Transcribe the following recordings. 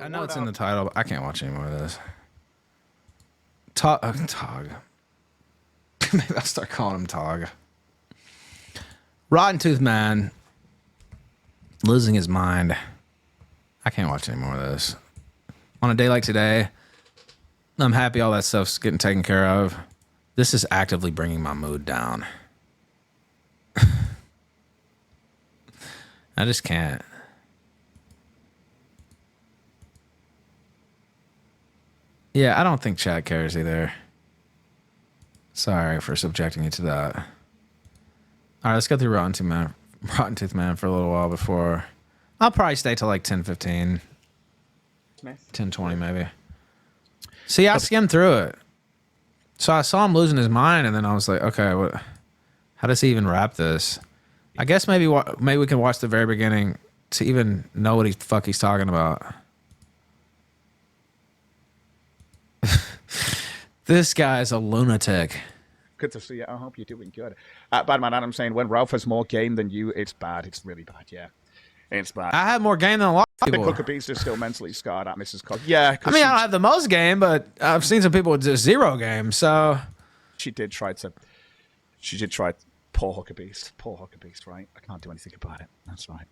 I know it's in the title, but I can't watch any more of this. Tog. Maybe I'll start calling him Tog. Rotten Tooth Man. Losing his mind. I can't watch any more of this. On a day like today, I'm happy all that stuff's getting taken care of. This is actively bringing my mood down. I just can't. Yeah, I don't think chat cares either. Sorry for subjecting you to that. All right, let's go through Rotten Tooth Man for a little while before... I'll probably stay till like 10:15. 10:20 maybe. See, I skimmed through it. So I saw him losing his mind, and then I was like, okay, how does he even wrap this? I guess maybe we can watch the very beginning to even know what the fuck he's talking about. This guy's a lunatic. Good to see you. I hope you're doing good. Badman Adam saying, when Ralph has more game than you, it's bad. It's really bad, yeah. It's bad. I have more game than a lot of people. I think Huckabees is still mentally scarred at Mrs. Cook. Yeah. I mean, I don't have the most game, but I've seen some people with just 0 game, so... She did try, poor Huckabees. Poor Huckabees, right? I can't do anything about it. That's right.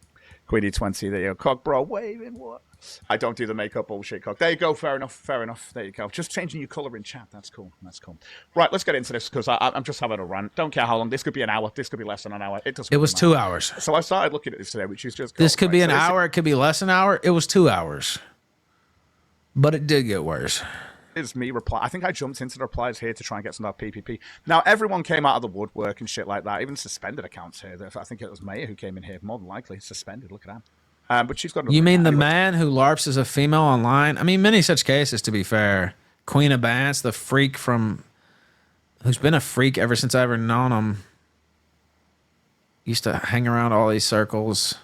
Queenie 20, there you go. Cock, bro, waving what? I don't do the makeup bullshit, Cock. There you go. Fair enough. Fair enough. There you go. Just changing your color in chat. That's cool. That's cool. Right, let's get into this because I'm just having a rant. Don't care how long. This could be an hour. This could be less than an hour. It was 2 hours. So I started looking at this today, which is just... This could be an hour. It could be less than an hour. It was 2 hours. But it did get worse. Is me reply. I think I jumped into the replies here to try and get some of that PPP. Now, everyone came out of the woodwork and shit like that. Even suspended accounts here. I think it was Maya who came in here. More than likely. Suspended. Look at that. But she's got. You mean the man who LARPs as a female online? I mean, many such cases, to be fair. Queen of Bants, the freak who's been a freak ever since I ever known him. Used to hang around all these circles.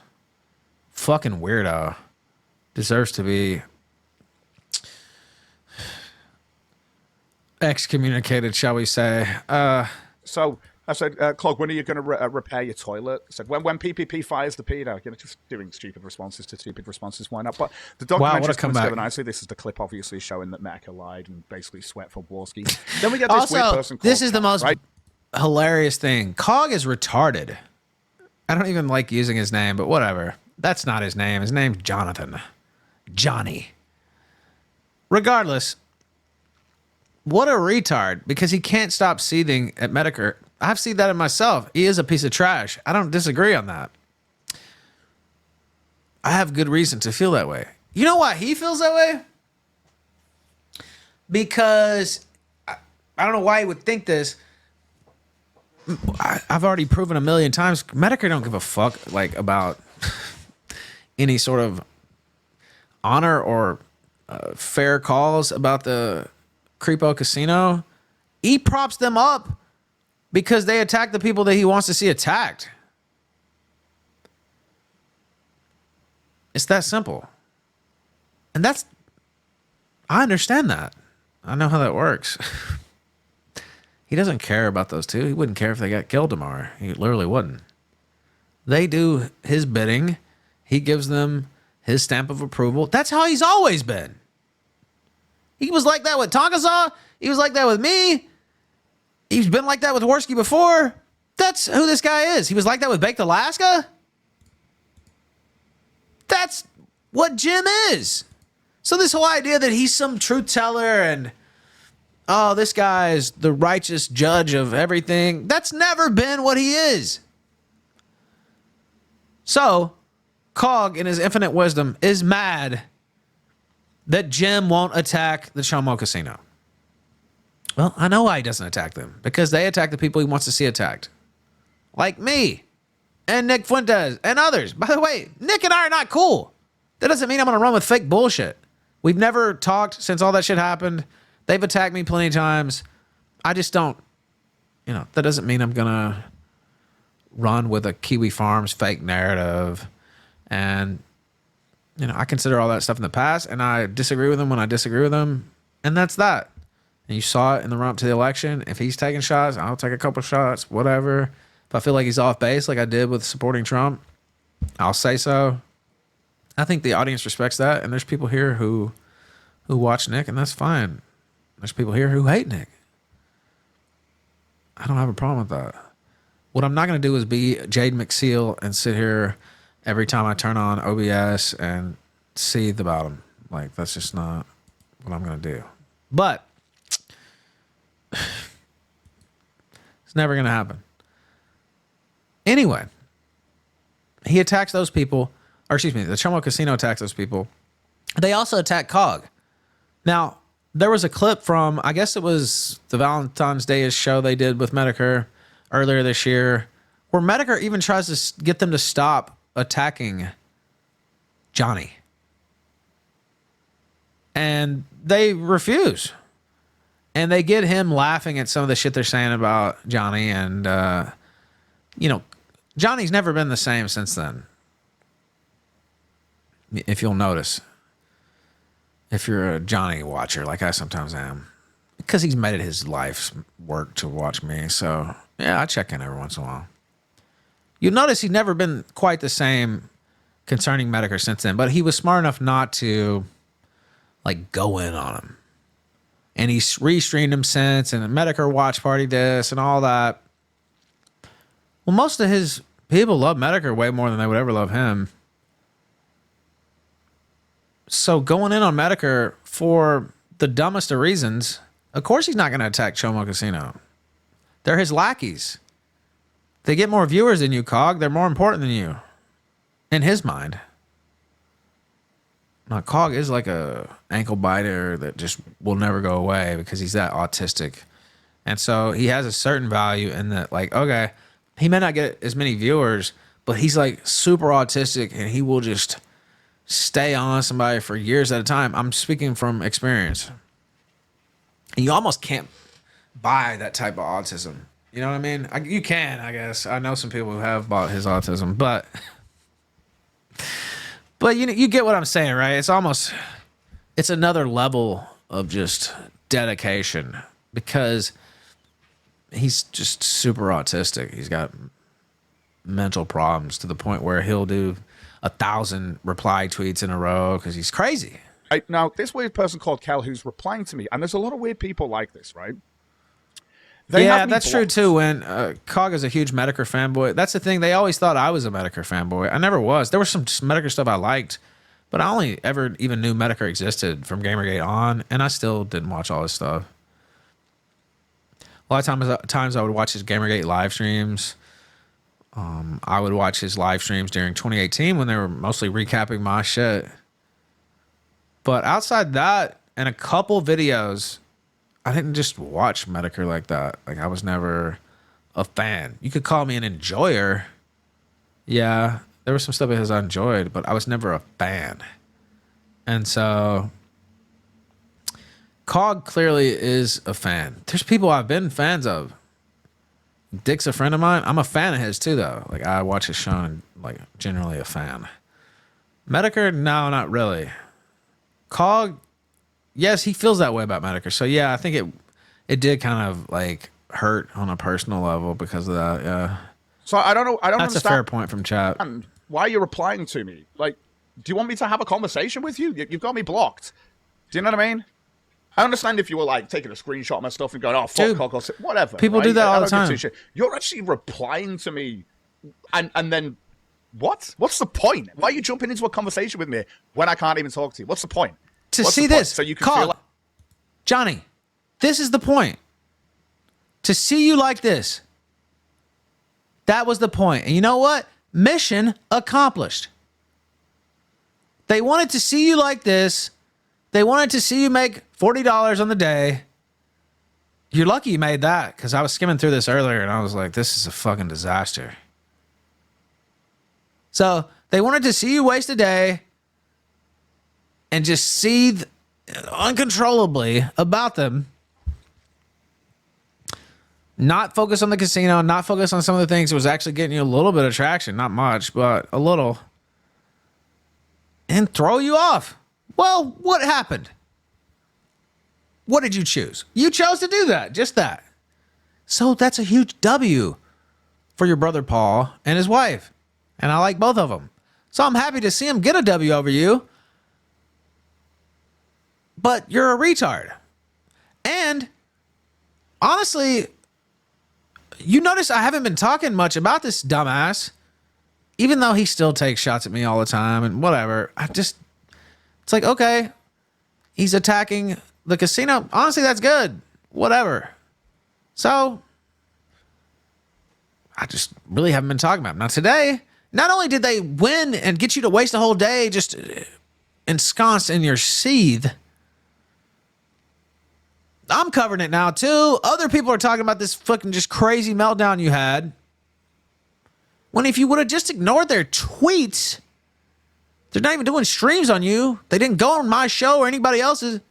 Fucking weirdo. Deserves to be excommunicated, shall we say. So I said, Clog, when are you going to repair your toilet? I said, when PPP fires the pedo. You know, just doing stupid responses to stupid responses, why not? But the documentary is coming together nicely. This is the clip, obviously, showing that Mecca lied and basically sweat for Warski. Then we get this weird person called this is the most hilarious thing. Cog is retarded. I don't even like using his name, but whatever. That's not his name. His name's Jonathan. Johnny. Regardless, what a retard, because he can't stop seething at Medicare. I've seen that in myself. He is a piece of trash. I don't disagree on that. I have good reason to feel that way. You know why he feels that way? Because I don't know why he would think this. I've already proven a million times, Medicare don't give a fuck about any sort of honor or fair calls about the Creepo Casino. He props them up because they attack the people that he wants to see attacked. It's that simple. And I understand that. I know how that works. He doesn't care about those two. He wouldn't care if they got killed tomorrow. He literally wouldn't. They do his bidding. He gives them his stamp of approval. That's how he's always been. He was like that with Tonkasaw. He was like that with me. He's been like that with Worski before. That's who this guy is. He was like that with Baked Alaska. That's what Jim is. So this whole idea that he's some truth teller and, oh, this guy is the righteous judge of everything, that's never been what he is. So, Cog, in his infinite wisdom, is mad that Jim won't attack the Chomo Casino. Well, I know why he doesn't attack them. Because they attack the people he wants to see attacked. Like me. And Nick Fuentes. And others. By the way, Nick and I are not cool. That doesn't mean I'm going to run with fake bullshit. We've never talked since all that shit happened. They've attacked me plenty of times. I just don't... that doesn't mean I'm going to run with a Kiwi Farms fake narrative. And... I consider all that stuff in the past, and I disagree with him when I disagree with him, and that's that. And you saw it in the run-up to the election. If he's taking shots, I'll take a couple shots, whatever. If I feel like he's off base, like I did with supporting Trump, I'll say so. I think the audience respects that, and there's people here who watch Nick, and that's fine. There's people here who hate Nick. I don't have a problem with that. What I'm not going to do is be Jade McSeal and sit here every time I turn on OBS and seethe about him. Like, that's just not what I'm going to do. But it's never going to happen. Anyway, he attacks those people, or excuse me, the Chomo Casino attacks those people. They also attack Cog. Now, there was a clip from, I guess it was the Valentine's Day show they did with Medicare earlier this year, where Medicare even tries to get them to stop attacking Johnny. And they refuse. And they get him laughing at some of the shit they're saying about Johnny. And, you know, Johnny's never been the same since then. If you'll notice. If you're a Johnny watcher, like I sometimes am. Because he's made it his life's work to watch me. So, yeah, I check in every once in a while. You'll notice he's never been quite the same concerning Medicare since then. But he was smart enough not to, like, go in on him. And he's restreamed him since. And the Medicare watch party this and all that. Well, most of his people love Medicare way more than they would ever love him. So going in on Medicare for the dumbest of reasons, of course he's not going to attack Chomo Casino. They're his lackeys. They get more viewers than you, Cog. They're more important than you. In his mind. Now, Cog is like a ankle biter that just will never go away because he's that autistic. And so he has a certain value in that, like, okay, he may not get as many viewers, but he's like super autistic and he will just stay on somebody for years at a time. I'm speaking from experience. You almost can't buy that type of autism. You know what I mean? You can, I guess. I know some people who have bought his autism, but you get what I'm saying, right? It's another level of just dedication because he's just super autistic. He's got mental problems to the point where he'll do 1,000 reply tweets in a row because he's crazy. Now, this weird person called Kel who's replying to me, and there's a lot of weird people like this, right? Yeah, that's true too. When Cog is a huge Medicare fanboy, that's the thing. They always thought I was a Medicare fanboy. I never was. There was some Medicare stuff I liked, but I only ever even knew Medicare existed from Gamergate on, and I still didn't watch all his stuff. A lot of times I would watch his Gamergate live streams. I would watch his live streams during 2018 when they were mostly recapping my shit. But outside that and a couple videos, I didn't just watch Medicare like that. Like, I was never a fan. You could call me an enjoyer. Yeah, there was some stuff of his I enjoyed, but I was never a fan. And so Cog clearly is a fan. There's people I've been fans of. Dick's a friend of mine. I'm a fan of his too, though. Like, I watch his show and, like, generally a fan. Medicare, no, not really. Cog, yes, he feels that way about Medicare. So yeah, I think it did kind of like hurt on a personal level because of that. Yeah. So I don't know. I don't That's understand. a fair point from chat. Why are you replying to me? Like, do you want me to have a conversation with you? You've got me blocked. Do you know what I mean? I understand if you were like taking a screenshot of my stuff and going, "Oh, fuck, Cog," or whatever. People do that all the time. You're actually replying to me, and then what? What's the point? Why are you jumping into a conversation with me when I can't even talk to you? What's the point? To see this, so you can Cog, feel like Johnny, this is the point. To see you like this. That was the point. And you know what? Mission accomplished. They wanted to see you like this. They wanted to see you make $40 on the day. You're lucky you made that, because I was skimming through this earlier and I was like, this is a fucking disaster. So they wanted to see you waste a day and just seethe uncontrollably about them. Not focus on the casino, not focus on some of the things that was actually getting you a little bit of traction. Not much, but a little. And throw you off. Well, what happened? What did you choose? You chose to do that. Just that. So that's a huge W for your brother Paul and his wife. And I like both of them. So I'm happy to see him get a W over you. But you're a retard. And honestly, you notice I haven't been talking much about this dumbass, even though he still takes shots at me all the time and whatever. It's like, okay, he's attacking the casino. Honestly, that's good. Whatever. So I just really haven't been talking about him. Now today, not only did they win and get you to waste a whole day just ensconced in your seethe, I'm covering it now too. Other people are talking about this fucking just crazy meltdown you had. When if you would have just ignored their tweets, they're not even doing streams on you. They didn't go on my show or anybody else's.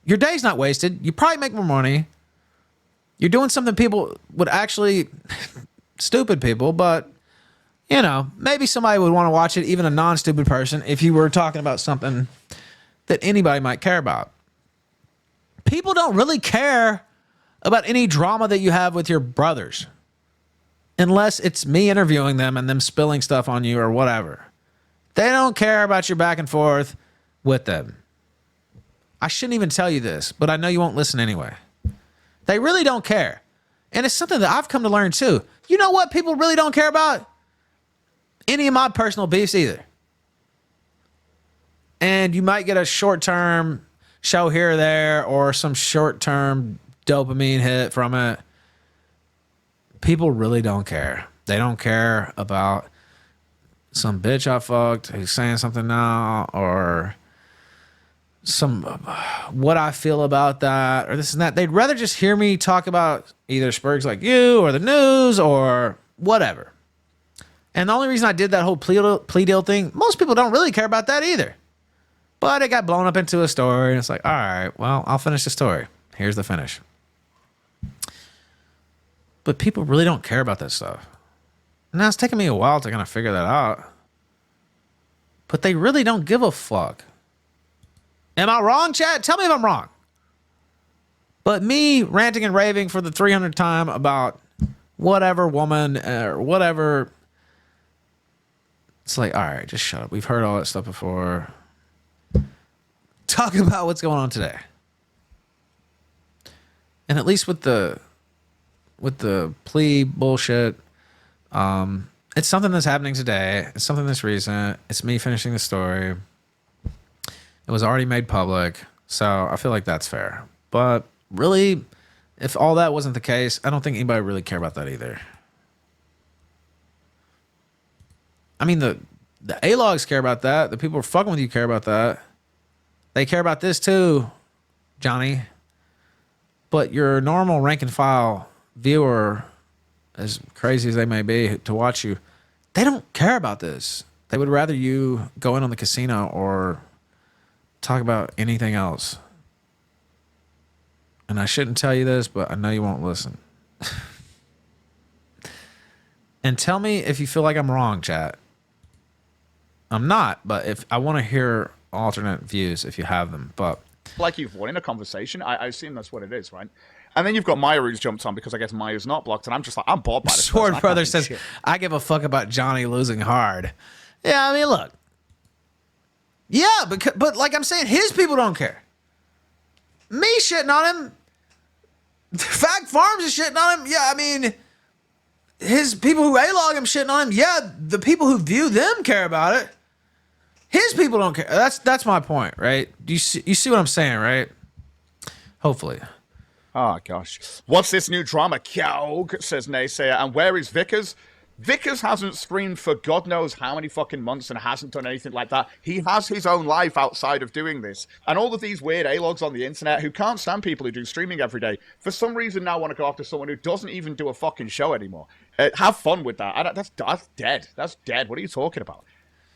Your day's not wasted. You probably make more money. You're doing something people would actually, stupid people, but you know, maybe somebody would want to watch it, even a non-stupid person, if you were talking about something that anybody might care about. People don't really care about any drama that you have with your brothers, unless it's me interviewing them and them spilling stuff on you or whatever. They don't care about your back and forth with them. I shouldn't even tell you this, but I know you won't listen anyway. They really don't care. And it's something that I've come to learn too. You know what people really don't care about? Any of my personal beefs either. And you might get a short-term show here or there or some short-term dopamine hit from it. People really don't care. They don't care about some bitch I fucked who's saying something now, or some what I feel about that, or this and that. They'd rather just hear me talk about either Spurgs like you or the news or whatever. And the only reason I did that whole plea deal thing, most people don't really care about that either. But it got blown up into a story, and it's like, all right, well, I'll finish the story. Here's the finish. But people really don't care about that stuff. Now, it's taken me a while to kind of figure that out. But they really don't give a fuck. Am I wrong, chat? Tell me if I'm wrong. But me ranting and raving for the 300th time about whatever woman or whatever, it's like, all right, just shut up. We've heard all that stuff before. Talk about what's going on today. And at least with the plea bullshit, it's something that's happening today. It's something that's recent. It's me finishing the story. It was already made public, so I feel like that's fair. But really, if all that wasn't the case, I don't think anybody really care about that either. I mean, the A-logs care about that. The people who are fucking with you care about that. They care about this too, Johnny. But your normal rank and file viewer, as crazy as they may be to watch you, they don't care about this. They would rather you go in on the casino or talk about anything else. And I shouldn't tell you this, but I know you won't listen. And tell me if you feel like I'm wrong, chat. I'm not, but if I want to hear alternate views if you have them. But like you've won in a conversation, I assume that's what it is, right? And then you've got Maya who's jumped on because I guess Maya's not blocked, and I'm just like, I'm bored by this. Sword Brother says, I give a fuck about Johnny losing hard. Yeah, I mean, look. Yeah, but like I'm saying, his people don't care. Me shitting on him. Fact Farms is shitting on him. Yeah, I mean, his people who A-log him shitting on him. Yeah, the people who view them care about it. His people don't care. That's my point, right? You see what I'm saying, right? Hopefully. Oh, gosh. What's this new drama, Kyog? Says Naysayer. And where is Vickers? Vickers hasn't streamed for God knows how many fucking months and hasn't done anything like that. He has his own life outside of doing this. And all of these weird A-logs on the internet who can't stand people who do streaming every day, for some reason now want to go after someone who doesn't even do a fucking show anymore. Have fun with that. That's dead. That's dead. What are you talking about?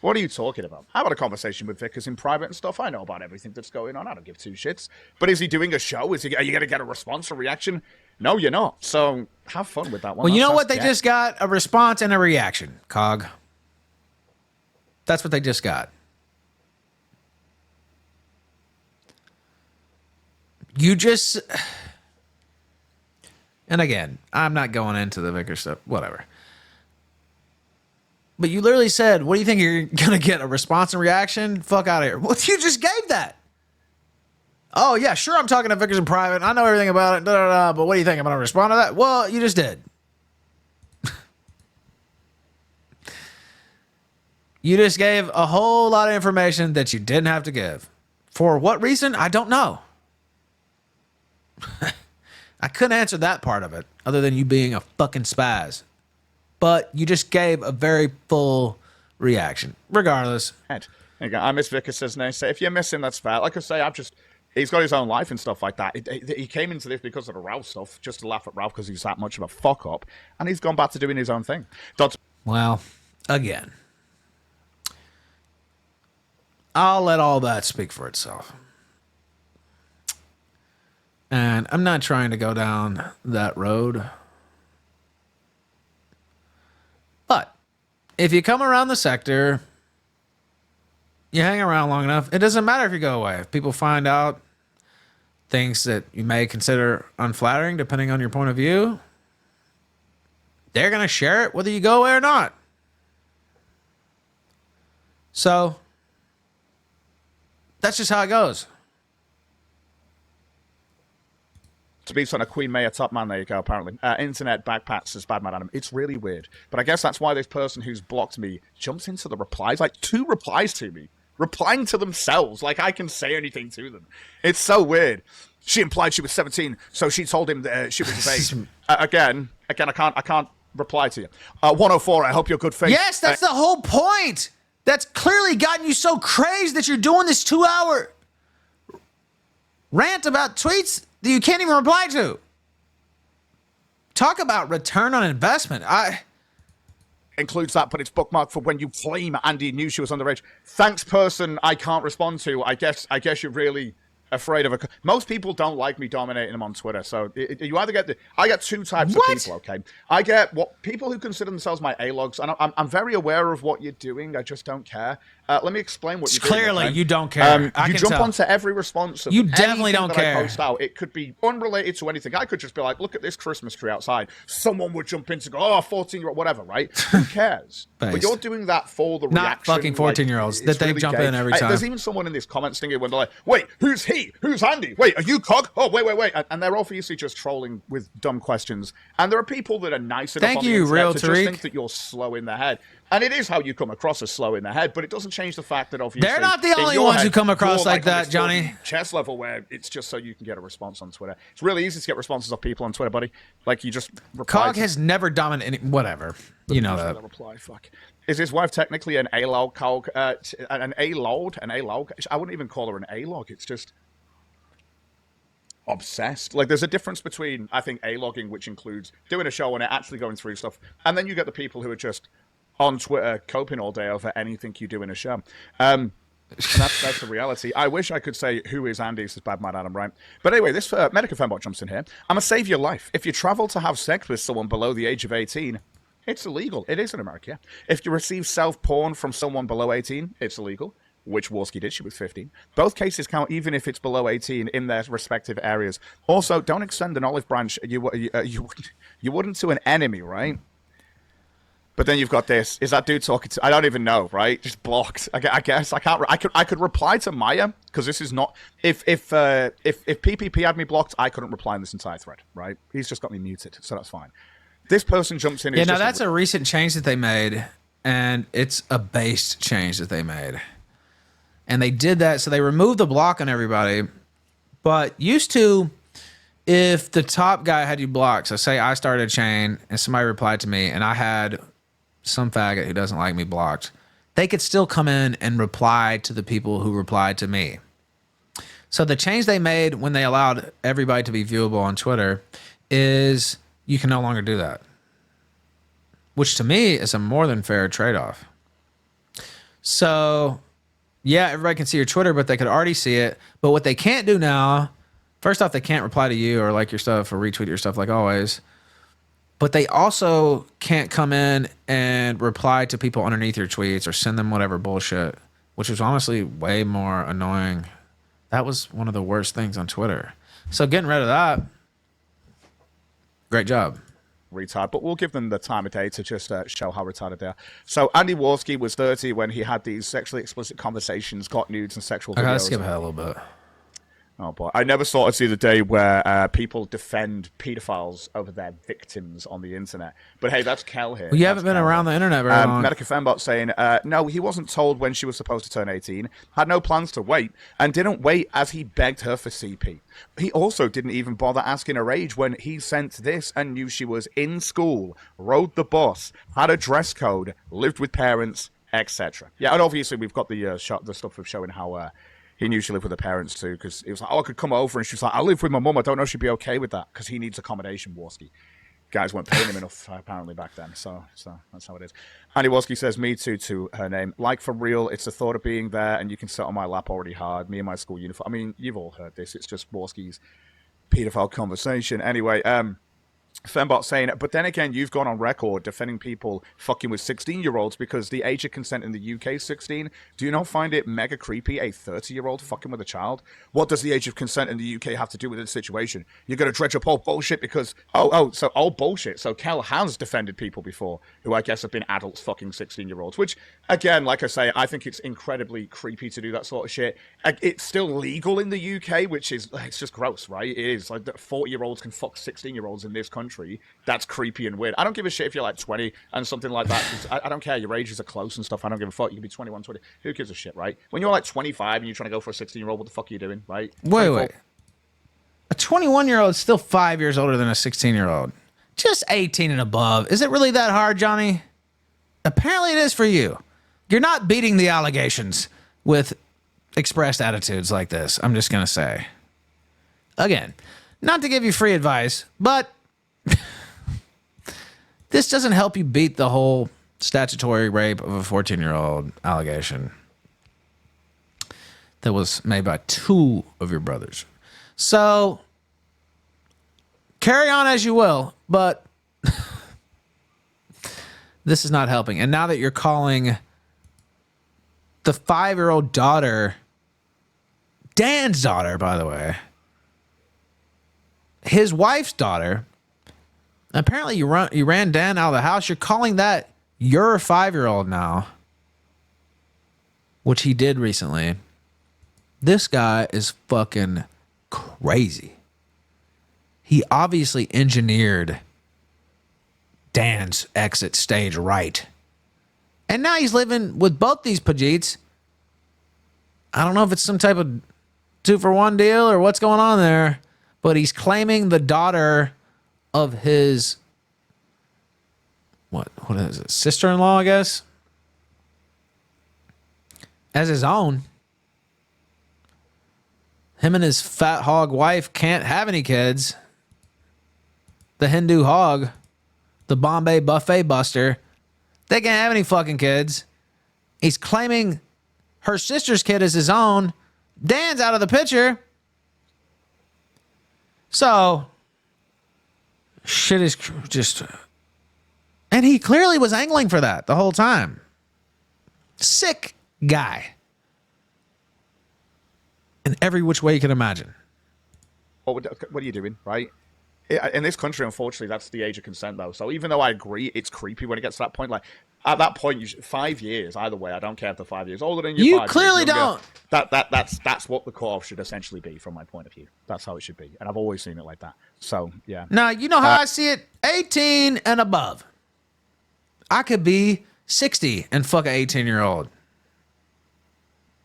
What are you talking about? I had a conversation with Vickers in private and stuff. I know about everything that's going on. I don't give two shits. But is he doing a show? Are you going to get a response or reaction? No, you're not. So have fun with that one. Well, you know what? They just got a response and a reaction, Cog. That's what they just got. You just... And again, I'm not going into the Vickers stuff. Whatever. But you literally said, what do you think you're going to get? A response and reaction? Fuck out of here. Well, you just gave that. Oh, yeah, sure, I'm talking to Vickers in private. I know everything about it. But what do you think? I'm going to respond to that? Well, you just did. You just gave a whole lot of information that you didn't have to give. For what reason? I don't know. I couldn't answer that part of it, other than you being a fucking spaz. But you just gave a very full reaction. Regardless. There you go. I miss Vickers' name. So if you miss him, that's fair. Like I say, he's got his own life and stuff like that. He came into this because of the Ralph stuff, just to laugh at Ralph because he's that much of a fuck up, and he's gone back to doing his own thing. Well, again, I'll let all that speak for itself. And I'm not trying to go down that road. But if you come around the sector, you hang around long enough, it doesn't matter if you go away. If people find out things that you may consider unflattering, depending on your point of view, they're going to share it whether you go away or not. So that's just how it goes. To be on a Queen Mayor top man, there you go, apparently. Internet backpats says Bad Man Adam. It's really weird. But I guess that's why this person who's blocked me jumps into the replies. Like 2 replies to me. Replying to themselves. Like I can say anything to them. It's so weird. She implied she was 17, so she told him that she was his age. Again, I can't reply to you. 104, I hope you're good faith. Yes, that's the whole point. That's clearly gotten you so crazed that you're doing this 2-hour rant about tweets that you can't even reply to. Talk about return on investment. Includes that, but it's bookmarked for when you claim Andy knew she was underage. Thanks, person I can't respond to. I guess you're really afraid of a... Most people don't like me dominating them on Twitter, so you either get I get 2 types of people, okay? I get people who consider themselves my A-logs, and I'm very aware of what you're doing. I just don't care. Let me explain what you're doing. Clearly, you don't care. You jump onto every response of you definitely don't care. I post out. It could be unrelated to anything. I could just be like, look at this Christmas tree outside. Someone would jump in to go, 14-year-old, whatever, right? Who cares? But you're doing that for the reaction. Not fucking 14-year-olds that they really jump in every time. There's even someone in this comments thingy when they're like, wait, who's he? Who's Andy? Wait, are you Cog? Oh, wait. And they're obviously just trolling with dumb questions. And there are people that are nice enough on the internet to just think that you're slow in the head. And it is how you come across as slow in the head, but it doesn't change the fact that obviously... They're not the only ones who come across like that, Johnny. Chess level where it's just so you can get a response on Twitter. It's really easy to get responses off people on Twitter, buddy. Like, you just reply. Cog has never dominated... Whatever. You know that. Reply, fuck. Is his wife technically an A-log, Cog? An A-log? An A-log? I wouldn't even call her an A-log. It's just... obsessed. Like, there's a difference between, I think, A-logging, which includes doing a show on it, actually going through stuff, and then you get the people who are just on Twitter coping all day over anything you do in a show. And that's the reality. I wish I could say, who is Andy? Says Bad Man Adam, right? But anyway, this Medica Fembot jumps in here. I'm going to save your life. If you travel to have sex with someone below the age of 18, it's illegal. It is in America. If you receive self-porn from someone below 18, it's illegal. Which Worski did. She was 15. Both cases count even if it's below 18 in their respective areas. Also, don't extend an olive branch you wouldn't to an enemy, right? But then you've got this. Is that dude talking to... I don't even know, right? Just blocked. I guess. I can't... I could reply to Maya, because this is not... If PPP had me blocked, I couldn't reply in this entire thread, right? He's just got me muted, so that's fine. This person jumps in... Yeah, now that's a recent change that they made, and it's a based change that they made. And they did that, so they removed the block on everybody. But used to... If the top guy had you blocked, so say I started a chain, and somebody replied to me, and I had... some faggot who doesn't like me blocked, they could still come in and reply to the people who replied to me. So the change they made when they allowed everybody to be viewable on Twitter is you can no longer do that, which to me is a more than fair trade-off. So yeah, everybody can see your Twitter, but they could already see it. But what they can't do now, first off, they can't reply to you or like your stuff or retweet your stuff like always. But they also can't come in and reply to people underneath your tweets or send them whatever bullshit, which was honestly way more annoying. That was one of the worst things on Twitter. So getting rid of that, great job. retard, but we'll give them the time of day to just show how retarded they are. So Andy Warski was 30 when he had these sexually explicit conversations, got nudes and sexual videos. I gotta skip ahead a little bit. Oh boy, I never thought I'd see the day where people defend pedophiles over their victims on the internet. But hey, that's Kel here. Well, you haven't been around the internet very long. Medica Fembot saying, no, he wasn't told when she was supposed to turn 18, had no plans to wait, and didn't wait as he begged her for CP. He also didn't even bother asking her age when he sent this and knew she was in school, rode the bus, had a dress code, lived with parents, etc. Yeah, and obviously we've got the stuff of showing how he knew she lived with her parents too, because it was like, oh, I could come over, and she was like, I live with my mum. I don't know if she'd be okay with that, because he needs accommodation, Warski. Guys weren't paying him enough, apparently, back then. So that's how it is. Andy Warski says, me too, to her name. Like, for real, it's the thought of being there, and you can sit on my lap already hard. Me and my school uniform. I mean, you've all heard this. It's just Warski's pedophile conversation. Anyway, Fembot saying, but then again, you've gone on record defending people fucking with 16-year-olds because the age of consent in the UK is 16. Do you not find it mega creepy, a 30-year-old fucking with a child? What does the age of consent in the UK have to do with this situation? You're going to dredge up all bullshit because, all bullshit. So Kel has defended people before who I guess have been adults fucking 16-year-olds, which, again, like I say, I think it's incredibly creepy to do that sort of shit. It's still legal in the UK, which is, it's just gross, right? It is. Like, 40-year-olds can fuck 16-year-olds in this country. That's creepy and weird. I don't give a shit if you're like 20 and something like that. I don't care. Your ages are close and stuff. I don't give a fuck. You can be 21, 20. Who gives a shit, right? When you're like 25 and you're trying to go for a 16-year-old, what the fuck are you doing, right? Wait. A 21-year-old is still 5 years older than a 16-year-old. Just 18 and above. Is it really that hard, Johnny? Apparently it is for you. You're not beating the allegations with expressed attitudes like this. I'm just going to say. Again, not to give you free advice, but this doesn't help you beat the whole statutory rape of a 14-year-old allegation that was made by 2 of your brothers. So, carry on as you will, but this is not helping. And now that you're calling the 5-year-old daughter, Dan's daughter, by the way, his wife's daughter, apparently you ran Dan out of the house. You're calling that your 5-year-old now, which he did recently. This guy is fucking crazy. He obviously engineered Dan's exit stage right. And now he's living with both these Pajeets. I don't know if it's some type of 2-for-1 deal or what's going on there, but he's claiming the daughter of his, what is it, sister-in-law, I guess, as his own. Him and his fat hog wife can't have any kids. The Hindu hog, the Bombay buffet buster, they can't have any fucking kids. He's claiming her sister's kid is his own. Dan's out of the picture. So, shit is just... And he clearly was angling for that the whole time. Sick guy. In every which way you can imagine. What are you doing, right? In this country, unfortunately, that's the age of consent, though. So even though I agree it's creepy when it gets to that point, like, at that point, 5 years, either way, I don't care if they're 5 years older than you. You clearly don't. That's what the cutoff should essentially be, from my point of view. That's how it should be. And I've always seen it like that. So, yeah. Now, you know how I see it? 18 and above. I could be 60 and fuck an 18-year-old.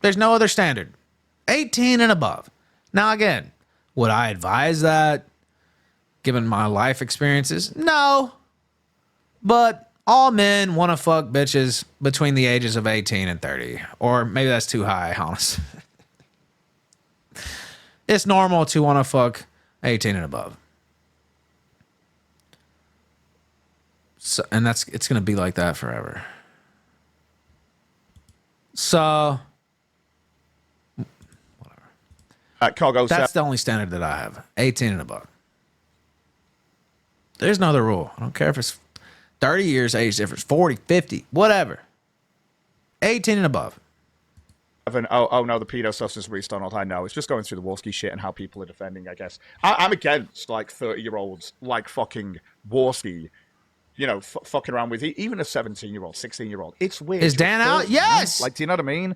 There's no other standard. 18 and above. Now, again, would I advise that, given my life experiences? No. But all men want to fuck bitches between the ages of 18 and 30. Or maybe that's too high, honestly. It's normal to want to fuck 18 and above. So, and it's going to be like that forever. So, whatever. That's the only standard that I have. 18 and above. There's no other rule. I don't care if it's 30 years age difference, 40, 50, whatever. 18 and above. Oh no, the pedo stuff is Reese Donald. I know. It's just going through the Warski shit and how people are defending, I guess. I'm against, like, 30-year-olds, like fucking Warski, you know, fucking around with even a 17-year-old, 16-year-old. It's weird. Is Dan out? Yes! Like, do you know what I mean?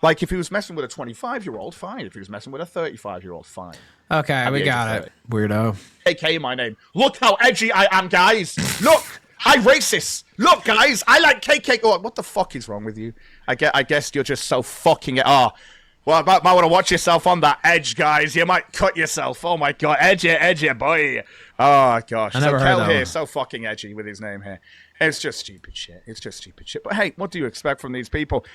Like, if he was messing with a 25-year-old, fine. If he was messing with a 35-year-old, fine. Okay, we got it. Weirdo. KK my name. Look how edgy I am, guys. Look! I racist. Look, guys, I like KK. Oh, what the fuck is wrong with you? I guess you're just so fucking. Well, I might want to watch yourself on that edge, guys. You might cut yourself. Oh my god, edgy boy. Oh gosh. I never heard that here, one. so fucking edgy with his name here. It's just stupid shit. It's just stupid shit. But hey, what do you expect from these people?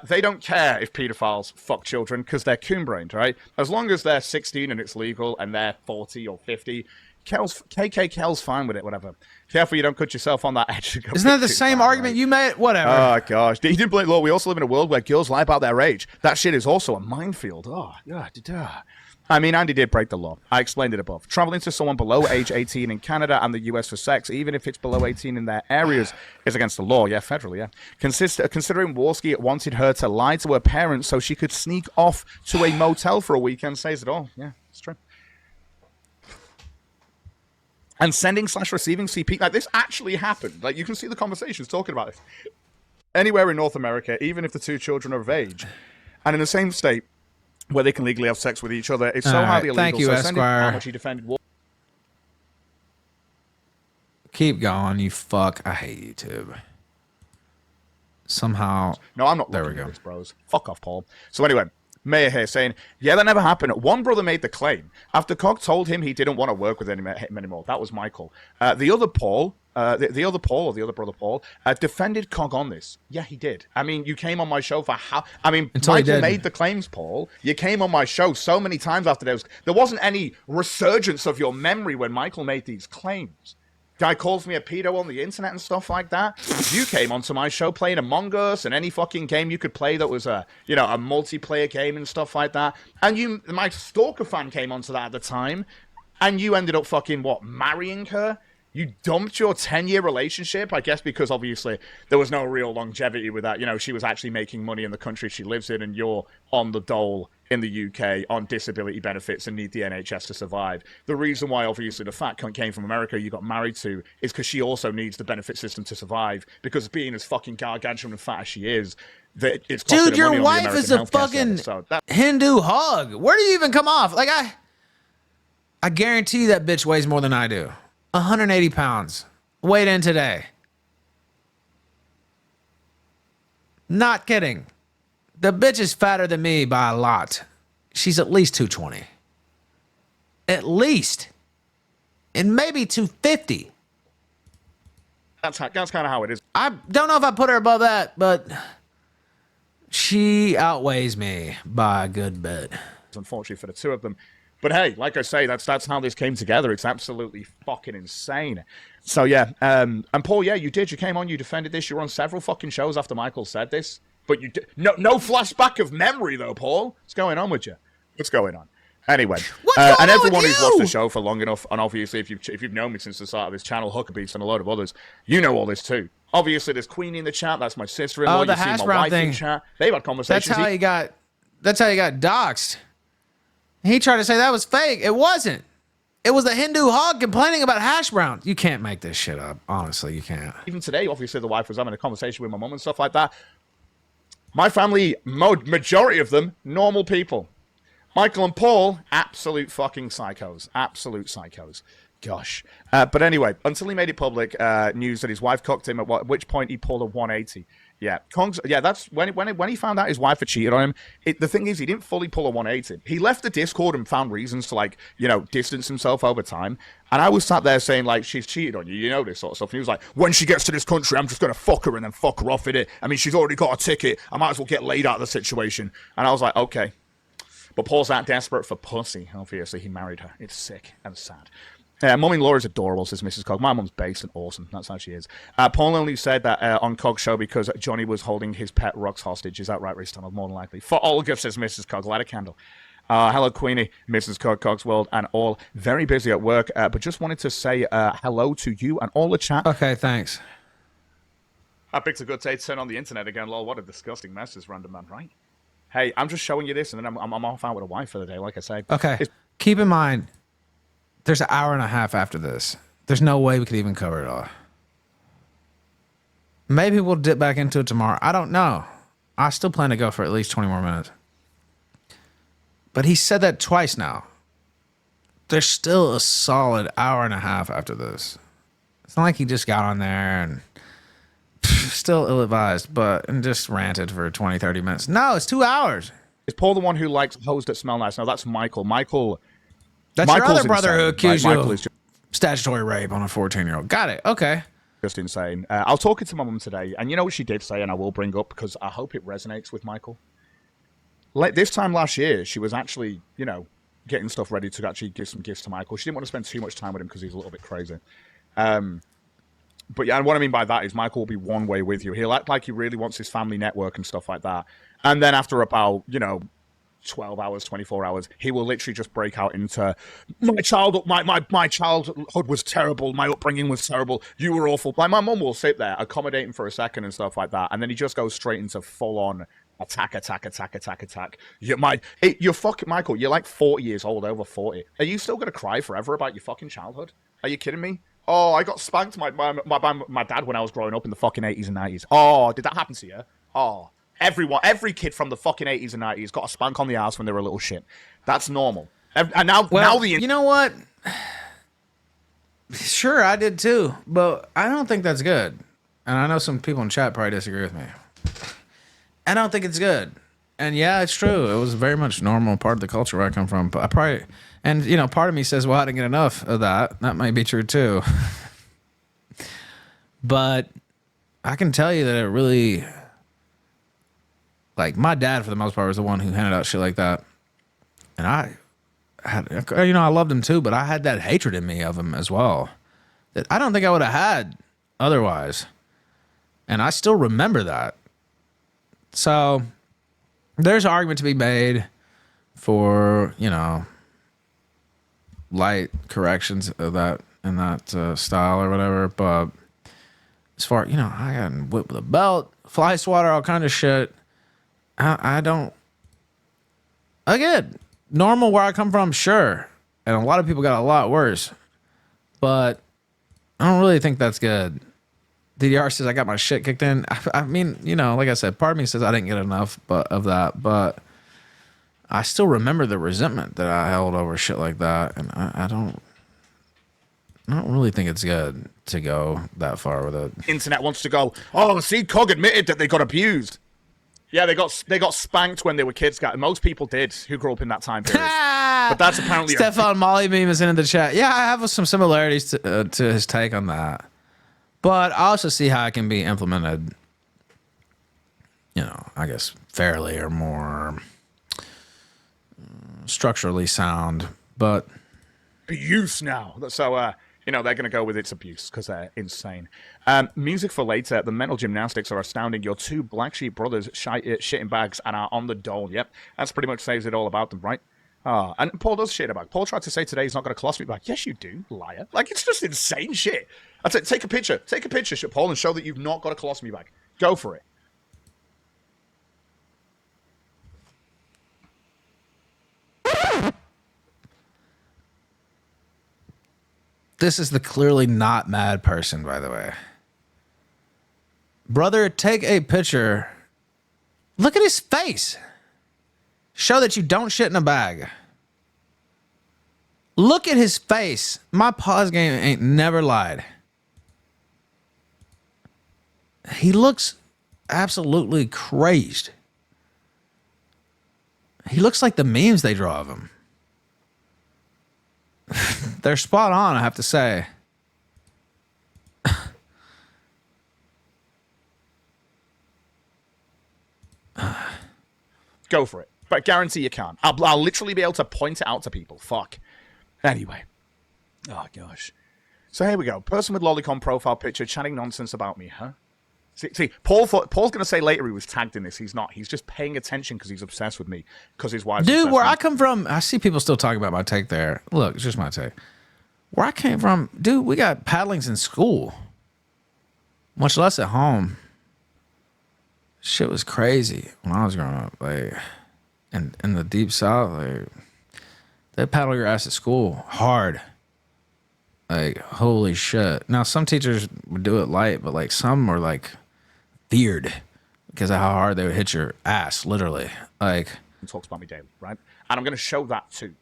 They don't care if pedophiles fuck children because they're coon-brained, right? As long as they're 16 and it's legal and they're 40 or 50. KK's fine with it, whatever. Careful you don't cut yourself on that edge. Isn't that the same argument you made? Whatever. Oh, gosh. He didn't blame law. We also live in a world where girls lie about their age. That shit is also a minefield. Oh, yeah. I mean, Andy did break the law. I explained it above. Traveling to someone below age 18 in Canada and the US for sex, even if it's below 18 in their areas, is against the law. Yeah, federally, yeah. Considering Warski wanted her to lie to her parents so she could sneak off to a motel for a weekend says it all. Yeah, it's true. And sending/receiving CP, like this actually happened. Like you can see the conversations talking about this. Anywhere in North America, even if the two children are of age, and in the same state where they can legally have sex with each other, it's so highly illegal. Thank you, so Esquire. how much he defended. Keep going, you fuck. I hate YouTube. Somehow. No, I'm not. There we looking at go. this, bros. Fuck off, Paul. So anyway. Mayor here saying, yeah, that never happened. One brother made the claim. After Cog told him he didn't want to work with him anymore. That was Michael. The other Paul, the other Paul, or the other brother Paul, defended Cog on this. Yeah, he did. I mean, you came on my show for how... I mean, Michael made the claims, Paul. You came on my show so many times after there wasn't any resurgence of your memory when Michael made these claims. Guy calls me a pedo on the internet and stuff like that. You came onto my show playing Among Us and any fucking game you could play that was a multiplayer game and stuff like that. And my Stalker fan came onto that at the time, and you ended up fucking marrying her? You dumped your 10-year relationship, I guess, because obviously there was no real longevity with that. You know, she was actually making money in the country she lives in, and you're on the dole in the UK on disability benefits and need the NHS to survive. The reason why, obviously, the fat cunt came from America you got married to is because she also needs the benefit system to survive, because being as fucking gargantuan and fat as she is, it's costing dude, her money your on wife the American is a healthcare fucking service. So Hindu hog. Where do you even come off? Like, I guarantee you that bitch weighs more than I do. 180 pounds. Weighed in today. Not kidding. The bitch is fatter than me by a lot. She's at least 220. At least. And maybe 250. that's kind of how it is. I don't know if I put her above that, but she outweighs me by a good bit. Unfortunately for the two of them. But hey, like I say, that's how this came together. It's absolutely fucking insane. So yeah, and Paul, yeah, you did. You came on, you defended this. You were on several fucking shows after Michael said this. But you did no flashback of memory though, Paul. What's going on with you? What's going on? Anyway, and everyone who's watched the show for long enough, and obviously if you've known me since the start of this channel, Huckabees and a load of others, you know all this too. Obviously, there's Queenie in the chat. That's my sister-in-law. The you see hash my brown wife thing. in chat. They've had conversations. That's how you got doxxed. He tried to say that was fake. It wasn't. It was the Hindu hog complaining about hash browns. You can't make this shit up. Honestly, you can't. Even today, obviously, the wife was having a conversation with my mum and stuff like that. My family, majority of them, normal people. Michael and Paul, absolute fucking psychos. Absolute psychos. Gosh. But anyway, until he made it public, news that his wife cocked him, at which point he pulled a 180. Yeah, that's when he found out his wife had cheated on him. The thing is, he didn't fully pull a 180. He left the Discord and found reasons to distance himself over time. And I was sat there saying she's cheated on you, you know, this sort of stuff. And he was like, when she gets to this country, I'm just gonna fuck her and then fuck her off, innit? I mean, she's already got a ticket. I might as well get laid out of the situation. And I was like, okay. But Paul's that desperate for pussy. Obviously, he married her. It's sick and sad. Mum-in-law is adorable, says Mrs. Cog. My mum's based and awesome. That's how she is. Paul only said that on Cog's show because Johnny was holding his pet rocks hostage. Is that right, Reese Donald? More than likely. For Olga, says Mrs. Cog. Light a candle. Hello, Queenie, Mrs. Cog, Cog's World, and all. Very busy at work, but just wanted to say hello to you and all the chat. Okay, thanks. I picked a good day to turn on the internet again. Lol, what a disgusting mess, this random man, right? Hey, I'm just showing you this, and then I'm off out with a wife for the day, like I say. Okay. Keep in mind, there's an hour and a half after this. There's no way we could even cover it all. Maybe we'll dip back into it tomorrow. I don't know. I still plan to go for at least 20 more minutes. But he said that twice now. There's still a solid hour and a half after this. It's not like he just got on there and still ill-advised, and just ranted for 20, 30 minutes. No, it's 2 hours. Is Paul the one who likes hoes that smell nice? No, that's Michael. That's Michael's your other brother insane. who accused you Michael of is just statutory rape on a 14-year-old. Got it. Okay. just insane. I was talking to my mum today, and you know what she did say, and I will bring up because I hope it resonates with Michael. Like this time last year, she was actually, getting stuff ready to actually give some gifts to Michael. She didn't want to spend too much time with him because he's a little bit crazy. But yeah, and what I mean by that is Michael will be one way with you. He'll act like he really wants his family network and stuff like that. And then after about, 12 hours, 24 hours, he will literally just break out into my childhood was terrible. My upbringing was terrible. You were awful. Like my mum will sit there, accommodate him for a second and stuff like that. And then he just goes straight into full on attack. You're fucking Michael. You're like 40 years old, over 40. Are you still going to cry forever about your fucking childhood? Are you kidding me? Oh, I got spanked by my dad when I was growing up in the fucking 80s and 90s. Oh, did that happen to you? Oh, every kid from the fucking 80s and 90s got a spank on the ass when they were a little shit. That's normal. And now you know what? Sure, I did too, but I don't think that's good. And I know some people in chat probably disagree with me. I don't think it's good. And yeah, it's true. It was very much normal part of the culture where I come from. But I probably, and part of me says, well, I didn't get enough of that. That might be true too. But I can tell you that it really, like my dad for the most part was the one who handed out shit like that. And I had, I loved him too, but I had that hatred in me of him as well that I don't think I would have had otherwise. And I still remember that. So there's an argument to be made for, light corrections of that in that style or whatever. But as far, I got whipped with a belt, fly swatter, all kind of shit. I don't. Again, normal where I come from, sure. And a lot of people got a lot worse. But I don't really think that's good. DDR says I got my shit kicked in. I mean, like I said, part of me says I didn't get enough of that, but I still remember the resentment that I held over shit like that, and I don't really think it's good to go that far with it. Internet wants to go, oh, see, Cog admitted that they got abused. Yeah, they got spanked when they were kids. Most people did who grew up in that time period. But that's apparently Stefan Molly Beam is in the chat. Yeah, I have some similarities to his take on that. But I also see how it can be implemented, I guess, fairly or more structurally sound. But abuse now. So, they're going to go with its abuse because they're insane. Music for later. The mental gymnastics are astounding. Your two black sheep brothers shit in bags and are on the dole. Yep, that's pretty much says it all about them, right? And Paul does shit about. Paul tried to say today he's not got a colostomy bag. Yes, you do, liar. Like, it's just insane shit. That's it. Take a picture. Take a picture, Paul, and show that you've not got a colostomy bag. Go for it. this is the clearly not mad person, by the way. Brother, take a picture. Look at his face. Show that you don't shit in a bag. Look at his face. My pause game ain't never lied. He looks absolutely crazed. He looks like the memes they draw of him. They're spot on, I have to say. Go for it. But I guarantee you can't. I'll literally be able to point it out to people. Fuck. Anyway. Oh, gosh. So here we go. Person with lolicon profile picture chatting nonsense about me, huh? See, Paul's going to say later he was tagged in this. He's not. He's just paying attention because he's obsessed with me. Because his wife's Dude, where I come from, I see people still talking about my take there. Look, it's just my take. Where I came from, dude, we got paddlings in school. Much less at home. Shit was crazy when I was growing up. Like... in the deep south, like, they paddle your ass at school hard. Like, holy shit. Now, some teachers would do it light, but like some were like feared because of how hard they would hit your ass, literally. Like, and talks about me daily, right? And I'm going to show that too.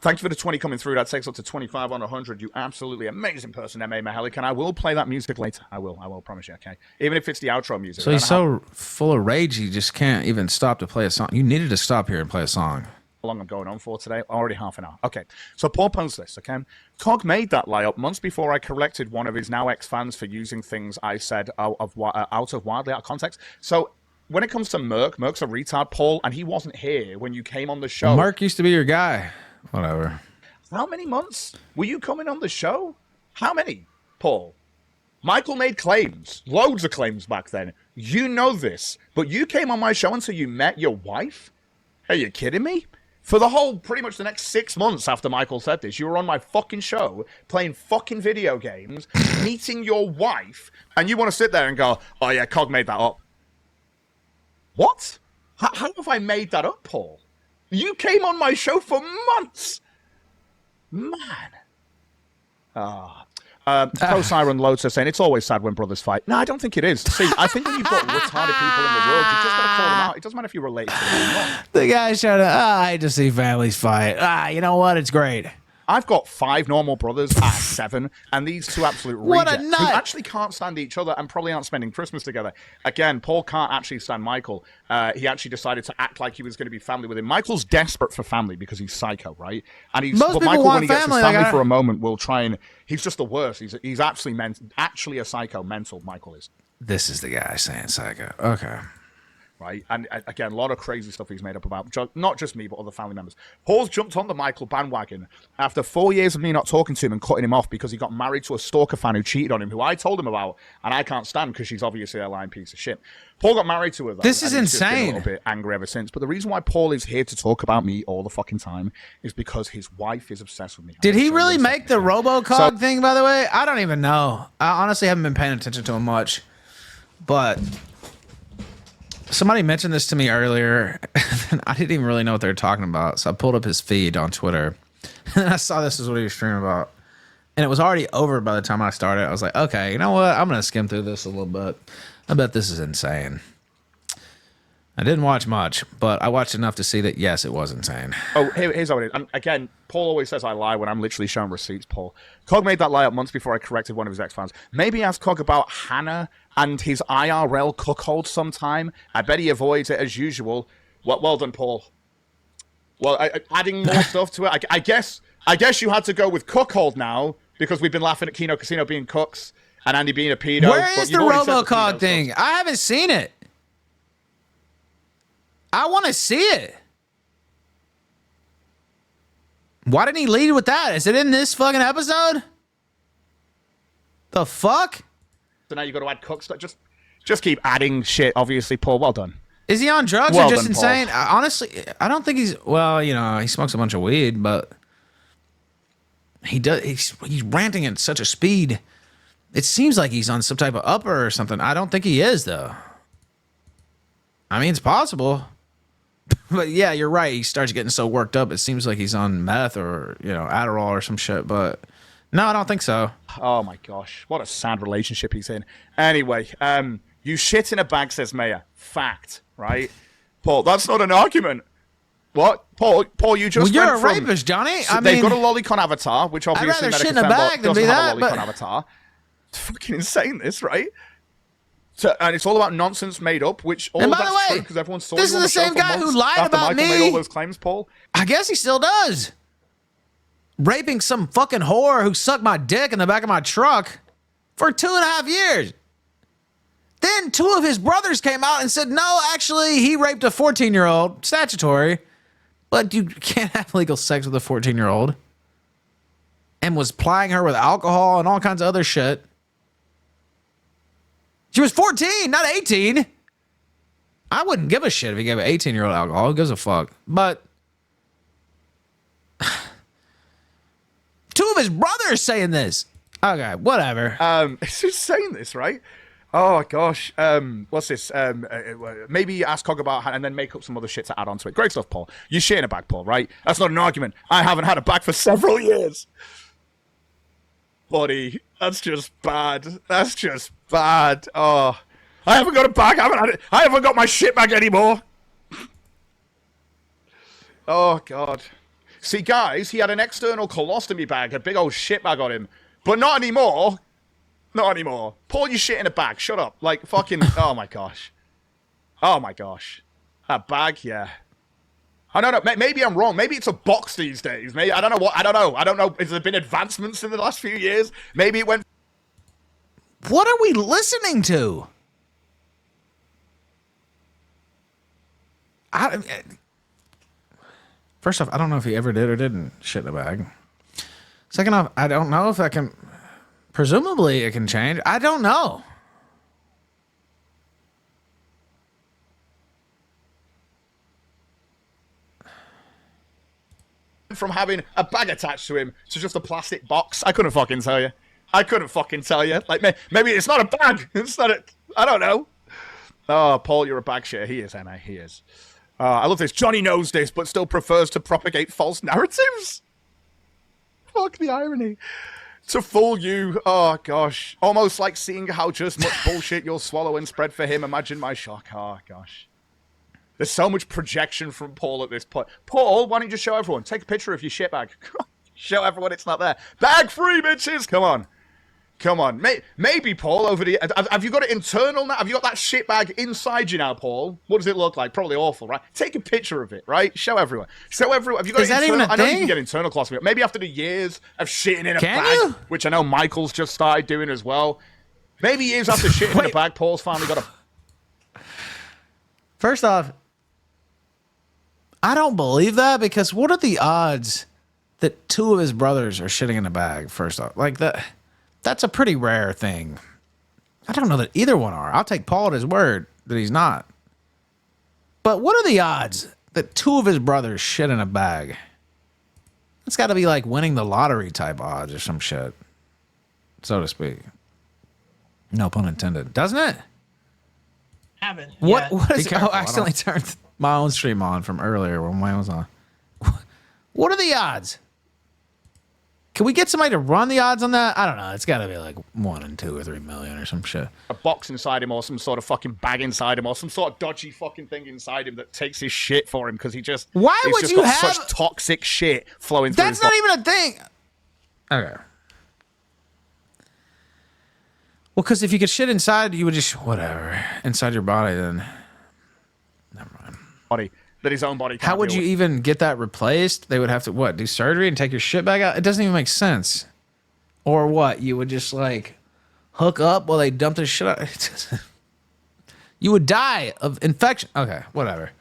Thank you for the 20 coming through. That takes up to 25 on 100. You absolutely amazing person, M.A. Mahalik. And I will play that music later. I will promise you, okay? Even if it's the outro music. So he's so full of rage, he just can't even stop to play a song. You needed to stop here and play a song. How long I'm going on for today? Already half an hour. Okay, so Paul posed this, okay? Cog made that lie-up months before I corrected one of his now ex-fans for using things I said out of wildly out of context. So when it comes to Merc's a retard, Paul, and he wasn't here when you came on the show. Mark used to be your guy. Whatever. How many months were you coming on the show? How many, Paul? Michael made claims, loads of claims back then. You know this, but you came on my show until you met your wife? Are you kidding me? For the whole, pretty much the next 6 months after Michael said this, you were on my fucking show, playing fucking video games, meeting your wife, and you want to sit there and go, oh yeah, Cog made that up. What? How have I made that up, Paul? You came on my show for months. Man. Pro-Siren Load says saying, it's always sad when brothers fight. No, I don't think it is. See, I think when you've got retarded people in the world, you just got to call them out. It doesn't matter if you relate to them or not. The guy's trying to, I hate to see families fight. You know what? It's great. I've got 5 normal brothers at 7, and these 2 absolute rejects who actually can't stand each other and probably aren't spending Christmas together. Again, Paul can't actually stand Michael. He actually decided to act like he was going to be family with him. Michael's desperate for family because he's psycho, right? And he's Most but people Michael, want when he gets family, his family like for a moment, will try and he's just the worst. He's actually a psycho. Mental, Michael is. This is the guy saying psycho. Okay. Right, and again, a lot of crazy stuff he's made up about, not just me, but other family members. Paul's jumped on the Michael bandwagon after 4 years of me not talking to him and cutting him off because he got married to a stalker fan who cheated on him, who I told him about, and I can't stand because she's obviously a lying piece of shit. Paul got married to her, though. This is and he's just been insane. a little bit angry ever since. But the reason why Paul is here to talk about me all the fucking time is because his wife is obsessed with me. Did he really make the Robocog thing, by the way? I don't even know. I honestly haven't been paying attention to him much, but somebody mentioned this to me earlier, and I didn't even really know what they were talking about. So I pulled up his feed on Twitter, and I saw this is what he was streaming about. And it was already over by the time I started. I was like, okay, you know what? I'm going to skim through this a little bit. I bet this is insane. I didn't watch much, but I watched enough to see that, yes, it was insane. Oh, here's how it is. And again, Paul always says I lie when I'm literally showing receipts, Paul. Cog made that lie up months before I corrected one of his ex-fans. Maybe ask Cog about Hannah and his IRL cuckold sometime. I bet he avoids it as usual. Well done, Paul. Well, adding more stuff to it. I guess you had to go with cuckold now because we've been laughing at Kino Casino being cooks and Andy being a pedo. Where is the Robocog thing? I haven't seen it. I want to see it. Why didn't he lead with that? Is it in this fucking episode? The fuck? So now you got to add cooks. Just keep adding shit. Obviously, Paul. Well done. Is he on drugs or just insane? Honestly, I don't think he's. Well, you know, he smokes a bunch of weed, but he does. He's ranting at such a speed. It seems like he's on some type of upper or something. I don't think he is, though. I mean, it's possible. But yeah, you're right. He starts getting so worked up. It seems like he's on meth or, you know, Adderall or some shit. But no, I don't think so. Oh my gosh, what a sad relationship he's in. Anyway, you shit in a bag, says Mayor. Fact, right? Paul, that's not an argument. What? Paul, you just you're a rapist, Johnny. They've got a lolicon avatar, which obviously I'd rather shit in a bag than be that. Lolicon avatar. It's fucking insane, this, right? So, and it's all about nonsense made up, which all that's true because everyone saw this is the same guy who lied about me. Made all those claims, Paul. I guess he still does. Raping some fucking whore who sucked my dick in the back of my truck for 2.5 years. Then 2 of his brothers came out and said, no, actually, he raped a 14-year-old, statutory, but you can't have legal sex with a 14-year-old, and was plying her with alcohol and all kinds of other shit. She was 14, not 18. I wouldn't give a shit if he gave an 18-year-old alcohol. Who gives a fuck? But 2 of his brothers saying this. Okay, whatever. It's just saying this, right? Oh gosh, what's this? Maybe ask Cog about and then make up some other shit to add on to it. Great stuff, Paul. You shit in a bag, Paul, right? That's not an argument. I haven't had a bag for several years. Buddy, that's just bad. That's just bad. Oh, I haven't got a bag. I haven't got my shit bag anymore. Oh God. See, guys, he had an external colostomy bag, a big old shit bag on him, but not anymore. Not anymore. Paul, you shit in a bag. Shut up. Like, fucking... Oh, my gosh. Oh, my gosh. A bag? Yeah. I don't know. Maybe I'm wrong. Maybe it's a box these days. Maybe I don't know what... I don't know. I don't know. Has there been advancements in the last few years? Maybe it went... What are we listening to? First off, I don't know if he ever did or didn't shit in a bag. Second off, I don't know if I can... Presumably it can change. I don't know. From having a bag attached to him to just a plastic box. I couldn't fucking tell you. I couldn't fucking tell you. Like, maybe it's not a bag. It's not a... I don't know. Oh, Paul, you're a bag shitter. He is, Emma. He is. I love this. Johnny knows this, but still prefers to propagate false narratives. Fuck the irony. To fool you, oh gosh. Almost like seeing how just much bullshit you'll swallow and spread for him. Imagine my shock. Oh gosh. There's so much projection from Paul at this point. Paul, why don't you just show everyone? Take a picture of your shit bag. Show everyone it's not there. Bag free, bitches! Come on. Come on. Maybe, Paul, over the... Have you got it internal now? Have you got that shit bag inside you now, Paul? What does it look like? Probably awful, right? Take a picture of it, right? Show everyone. Show everyone. Have you got Is that even a I know you thing? can get internal colostomy. Maybe after the years of shitting in a Can bag, you? which I know Michael's just started doing as well. Maybe years after shitting in a bag, Paul's finally got a... First off, I don't believe that because what are the odds that two of his brothers are shitting in a bag, first off? Like that... That's a pretty rare thing. I don't know that either one are. I'll take Paul at his word that he's not. But what are the odds that two of his brothers shit in a bag? It's got to be like winning the lottery type odds or some shit, so to speak. No pun intended. Doesn't it? Haven't. What Yet. is... Oh, I accidentally turned my own stream on from earlier when mine was on. What are the odds? Can we get somebody to run the odds on that? I don't know. It's got to be like 1 in 2 or 3 million or some shit. A box inside him or some sort of fucking bag inside him or some sort of dodgy fucking thing inside him that takes his shit for him because he just... Why he's would just you got have... such toxic shit flowing through his That's not body. even a thing. Okay. Well, because if you could shit inside, you would just... Whatever. Inside your body, then... Never mind. Body. That his own body can't How would deal you with. even get that replaced? They would have to, what, do surgery and take your shit back out? It doesn't even make sense. Or what? You would just, like, hook up while they dump this shit out? You would die of infection. Okay, whatever.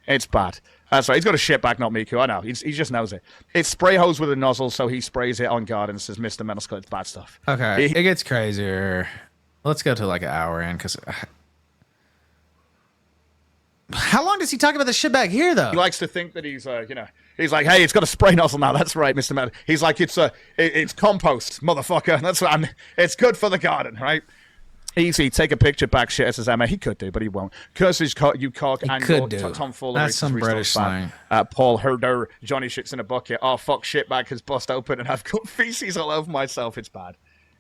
It's bad. That's right. He's got a shit bag, not Miku. I know. He just knows it. It's spray hose with a nozzle, so he sprays it on guard and says, Mr. Metal Skull, it's bad stuff. Okay, it gets crazier. Let's go to, like, an hour in, because... How long does he talk about the shit bag here, though? He likes to think that he's, he's like, hey, it's got a spray nozzle now. That's right, Mr. Metal. He's like, it's compost, motherfucker. That's what it's good for the garden, right? Easy, take a picture back, shit, says Emma. He could do, but he won't. Curses you cock and could your do. tomfoolery. That's some British slang. Paul Herder, Johnny shits in a bucket. Oh, fuck, shit bag has bust open and I've got feces all over myself. It's bad.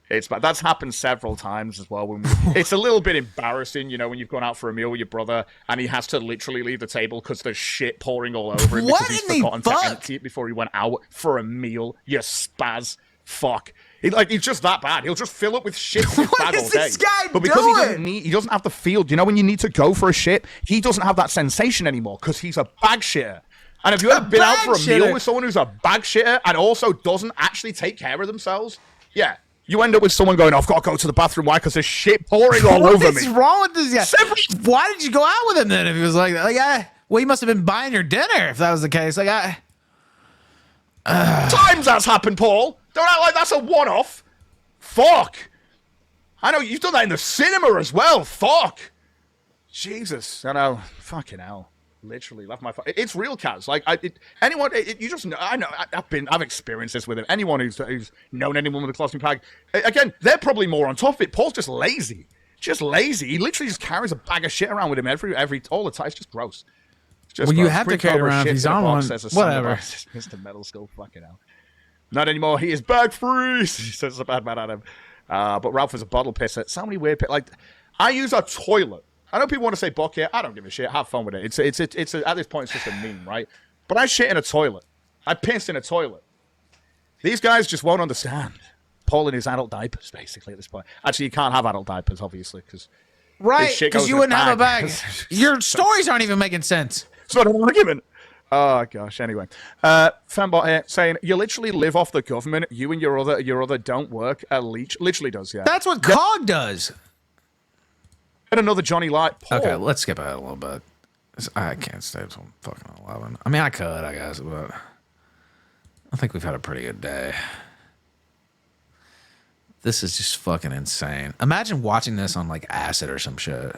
It's bad. That's happened several times as well. It's a little bit embarrassing, when you've gone out for a meal with your brother and he has to literally leave the table because there's shit pouring all over him What because he's in the forgotten to fuck? empty it before he went out for a meal. You spaz. Fuck. He's just that bad. He'll just fill it with shit in his What bag is all day. this guy but because doing? he doesn't have the feel. When you need to go for a shit, he doesn't have that sensation anymore because he's a bag shitter. And have you ever been out bag for a meal shitter? with someone who's a bag shitter and also doesn't actually take care of themselves? Yeah. You end up with someone going, I've got to go to the bathroom. Why? Because there's shit pouring all over me. What is wrong with this guy? Why did you go out with him then if he was like that? Well, he must have been buying your dinner if that was the case. Times that's happened, Paul. Don't act like that's a one-off. Fuck. I know you've done that in the cinema as well. Fuck. Jesus. I know. Fucking hell. Literally left my. It's real, Kaz. You just know. I know. I've experienced this with him. Anyone who's known anyone with a colostomy bag, again, they're probably more on top of it. Paul's just lazy. just lazy. He literally just carries a bag of shit around with him all the time. It's just gross. It's just Well, you gross. have to Bring carry it Cobra around if shit he's in a on box, one. says a Whatever. Mr. Metal Skull, fucking hell. Not anymore. He is bag free. He says a bad man at him. But Ralph is a bottle pisser. So many weird. Like, I use a toilet. I know people want to say bucket. I don't give a shit. Have fun with it. It's at this point, it's just a meme, right? But I shit in a toilet. I piss in a toilet. These guys just won't understand. Paul in his adult diapers, basically, at this point. Actually, you can't have adult diapers, obviously, because Right, because you wouldn't have a bag. Your stories aren't even making sense. It's not an argument. Oh, gosh. Anyway. Fanbot here saying, you literally live off the government. You and your other don't work. A leech. Literally does, yeah. That's what COG does. And another Johnny Light. Paul. Okay, let's skip ahead a little bit. I can't stay until fucking 11. I mean, I could, I guess, but I think we've had a pretty good day. This is just fucking insane. Imagine watching this on, like, acid or some shit.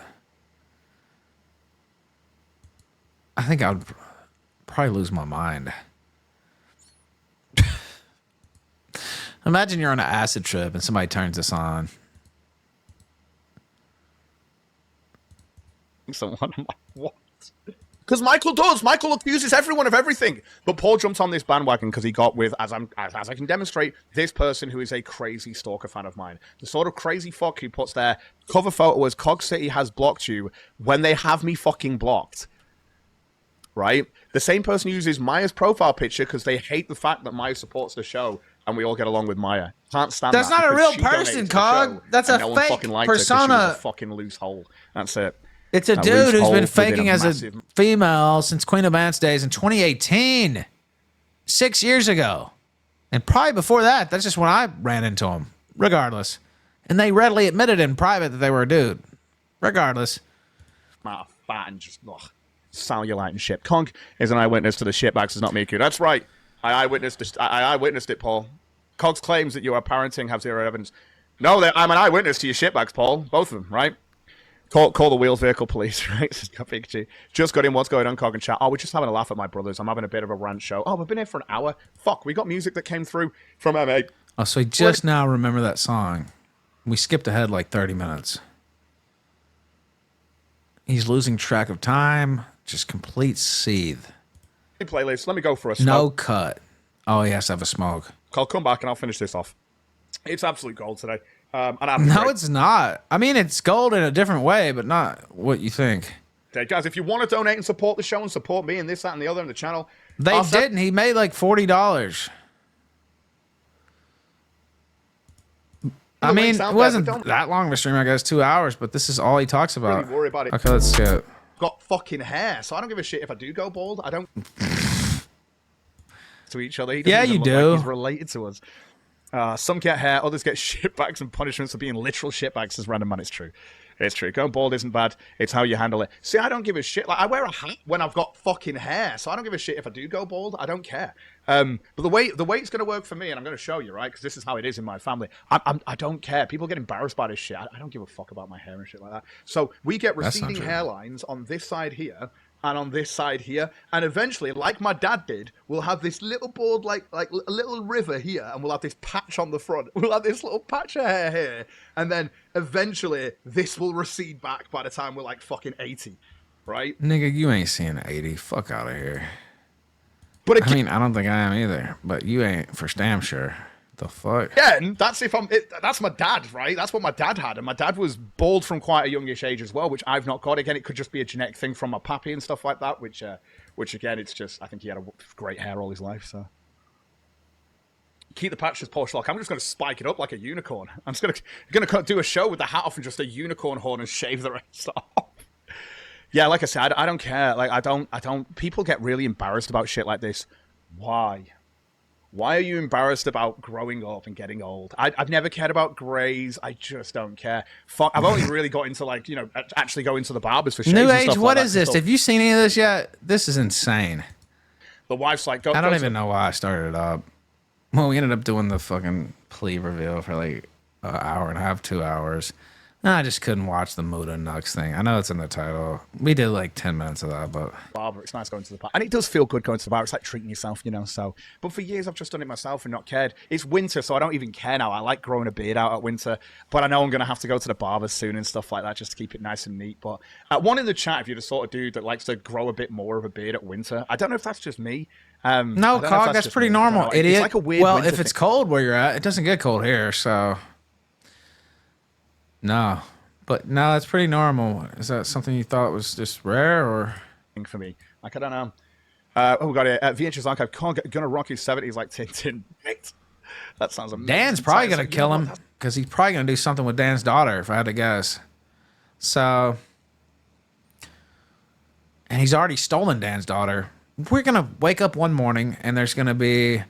I think I would probably lose my mind. Imagine you're on an acid trip and somebody turns this on. Someone, I'm like, what? Because Michael does. Michael accuses everyone of everything. But Paul jumped on this bandwagon because he got with, as I can demonstrate, this person who is a crazy stalker fan of mine. The sort of crazy fuck who puts their cover photo as Cog City has blocked you when they have me fucking blocked. Right? The same person uses Maya's profile picture because they hate the fact that Maya supports the show and we all get along with Maya. Can't stand That's that. That's not a real she donates person, to the Cog. show, That's and a no one fake fucking liked her 'cause she was persona. a fucking loose hole. That's it. It's a loose dude who's hole been within faking a as a massive- female since Queen of Ants days in 2018. 6 years ago. And probably before that. That's just when I ran into him. Regardless. And they readily admitted in private that they were a dude. Regardless. Fat and just cellulite and shit. Conk is an eyewitness to the shitbags. It's not Miku. That's right. I eyewitnessed it, Paul. Cogs claims that your parenting have zero evidence. No, I'm an eyewitness to your shitbags, Paul. Both of them, right? Call the wheels vehicle police, right? Just got in. What's going on, Cog and chat? Oh, we're just having a laugh at my brothers. I'm having a bit of a rant show. Oh, we've been here for an hour. Fuck, we got music that came through from MA. Oh, so he just now remember that song. We skipped ahead like 30 minutes. He's losing track of time. Just complete seethe. Playlist. Let me go for a smoke. No cut. Oh, he has to have a smoke. I'll come back and I'll finish this off. It's absolute gold today. No, it's not. I mean, it's gold in a different way, but not what you think. Okay, guys, if you want to donate and support the show and support me and this, that, and the other in the channel. They didn't. He made like $40. I mean, it wasn't that long of a stream, I guess, 2 hours, but this is all he talks about. Don't worry about it. Okay, let's skip. Got fucking hair, so I don't give a shit if I do go bald. I don't. To each other. He doesn't Yeah, even you look do. Like he's related to us. Some get hair, others get shitbags and punishments for being literal shitbags. Says Random Man. It's true. It's true. Going bald isn't bad. It's how you handle it. See, I don't give a shit. Like, I wear a hat when I've got fucking hair, so I don't give a shit if I do go bald. I don't care. But the way it's going to work for me, and I'm going to show you, right? Because this is how it is in my family. I don't care. People get embarrassed by this shit. I don't give a fuck about my hair and shit like that. So we get receding hairlines on this side here and on this side here, and eventually, like my dad did, we'll have this little bald, like a little river here, and we'll have this patch on the front. We'll have this little patch of hair here, and then eventually this will recede back by the time we're like fucking 80, right? Nigga, you ain't seeing 80. Fuck out of here. But I mean, I don't think I am either, but you ain't for damn sure. The fuck? Again, that's that's my dad, right? That's what my dad had, and my dad was bald from quite a youngish age as well, which I've not got. Again, it could just be a genetic thing from my pappy and stuff like that, which again, it's just, I think he had a great hair all his life, so. Keep the patches, Paul Schlock. I'm just going to spike it up like a unicorn. I'm just going to do a show with the hat off and just a unicorn horn and shave the rest off. Yeah, like I said, I don't care. Like, I don't, people get really embarrassed about shit like this. Why? Why are you embarrassed about growing up and getting old? I've never cared about grays. I just don't care. Fuck, I've only really got into, like, you know, actually going to the barbers for shaves New and Age, stuff what like is that. this? Have you seen any of this yet? This is insane. The wife's like, I don't even know why I started it up. Well, we ended up doing the fucking plea reveal for like an hour and a half, 2 hours. I just couldn't watch the MUTA Nux thing. I know it's in the title. We did like 10 minutes of that, but Barber, it's nice going to the bar. And it does feel good going to the bar. It's like treating yourself, you know. So, but for years I've just done it myself and not cared. It's winter, so I don't even care now. I like growing a beard out at winter, but I know I'm going to have to go to the barber soon and stuff like that just to keep it nice and neat. But one in the chat, if you're the sort of dude that likes to grow a bit more of a beard at winter, I don't know if that's just me. no, Cog, that's pretty normal, idiot. It's like a weird well, winter if it's thing. cold where you're at, it doesn't get cold here, so no. But no, that's pretty normal. Is that something you thought was just rare, or? For me, like, I don't know. We got it. VHS Archive, gonna rock his 70s like Tintin. That sounds amazing. Dan's probably going to kill him because he's probably going to do something with Dan's daughter, if I had to guess. So, and he's already stolen Dan's daughter. We're going to wake up one morning and there's going to be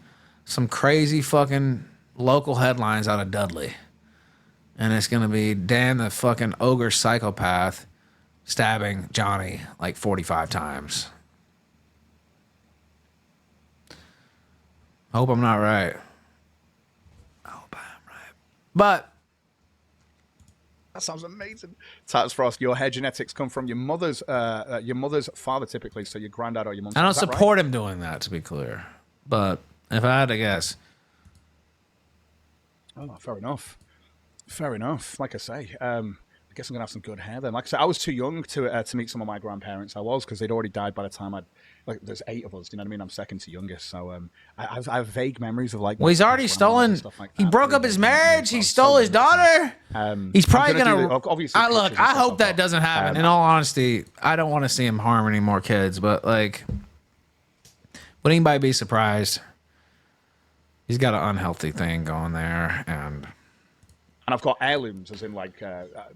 some crazy fucking local headlines out of Dudley. And it's going to be Dan, the fucking ogre psychopath, stabbing Johnny like 45 times. I hope I'm not right. I hope I'm right. But that sounds amazing. Titus Frost, your hair genetics come from your mother's father typically, so your granddad or your mom. I don't support him doing that, to be clear. But if I had to guess. Oh, fair enough. Fair enough. Like I say, I guess I'm gonna have some good hair then. Like I said, I was too young to meet some of my grandparents. I was, because they'd already died by the time I'd. Like, there's 8 of us. Do you know what I mean? I'm second to youngest, so I have vague memories of like. Well, he's already stolen. Like he broke up his marriage. He stole his daughter. He's probably gonna. Obviously, Look, I hope that doesn't happen. In all honesty, I don't want to see him harm any more kids. But like, would anybody be surprised? He's got an unhealthy thing going there, and I've got heirlooms, as in like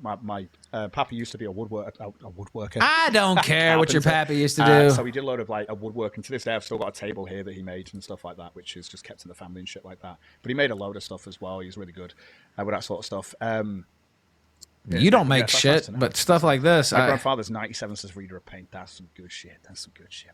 my pappy used to be a woodworker. I don't care what your pappy used to do. So he did a load of like a woodworking. To this day, I've still got a table here that he made and stuff like that, which is just kept in the family and shit like that. But he made a load of stuff as well. He's really good with that sort of stuff. You don't make shit, but stuff like this. My grandfather's 97, says Reader of Paint. That's some good shit. That's some good shit.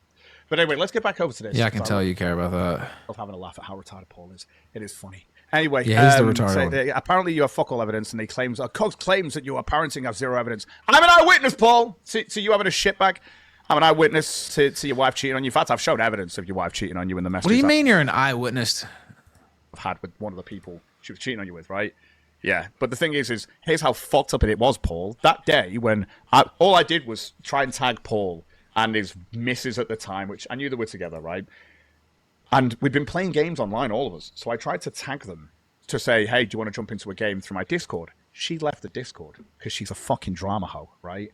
But anyway, let's get back over to this. Yeah, I can tell you care about that. I love having a laugh at how retarded Paul is. It is funny. Anyway, yeah, he's the retarded one. Apparently you have fuck all evidence, and Cogs claims that your parenting have zero evidence. I'm an eyewitness, Paul, to you having a shitbag. I'm an eyewitness to your wife cheating on you. In fact, I've shown evidence of your wife cheating on you in the messages. What do you mean you're an eyewitness? I've had with one of the people she was cheating on you with, right? Yeah, but the thing is here's how fucked up it was, Paul. That day when all I did was try and tag Paul and his missus at the time, which I knew they were together, right? And we'd been playing games online, all of us. So I tried to tag them to say, hey, do you want to jump into a game through my Discord? She left the Discord because she's a fucking drama hoe, right?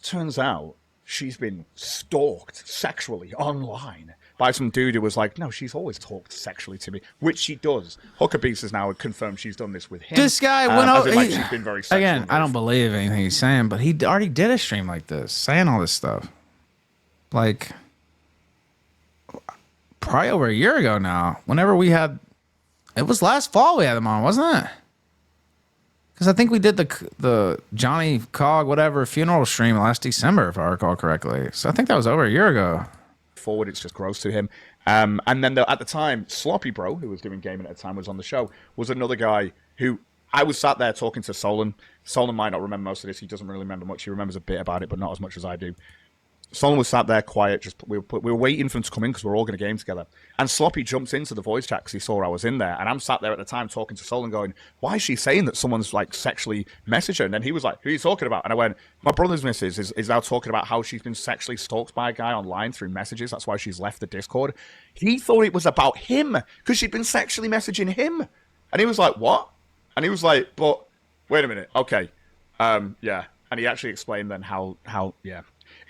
Turns out she's been stalked sexually online by some dude who was like, no, she's always talked sexually to me, which she does. Huckabees has now confirmed she's done this with him. This guy went over. Like she's been very sexual. Again, I don't believe anything he's saying, but he already did a stream like this, saying all this stuff. Like, probably over a year ago now. Whenever we had, it was last fall we had him on, wasn't it? Because I think we did the Johnny Cog whatever funeral stream last December, if I recall correctly. So I think that was over a year ago. Forward, it's just gross to him. And then at the time, Sloppy Bro, who was doing gaming at the time, was on the show, was another guy who I was sat there talking to Solon. Solon might not remember most of this. He doesn't really remember much. He remembers a bit about it, but not as much as I do. Solon was sat there quiet. Just we were waiting for him to come in because we were all going to game together. And Sloppy jumps into the voice chat because he saw I was in there. And I'm sat there at the time talking to Solon going, why is she saying that someone's like sexually messaged her? And then he was like, who are you talking about? And I went, my brother's missus is now talking about how she's been sexually stalked by a guy online through messages. That's why she's left the Discord. He thought it was about him because she'd been sexually messaging him. And he was like, what? And he was like, but wait a minute. Okay. Yeah. And he actually explained then how yeah.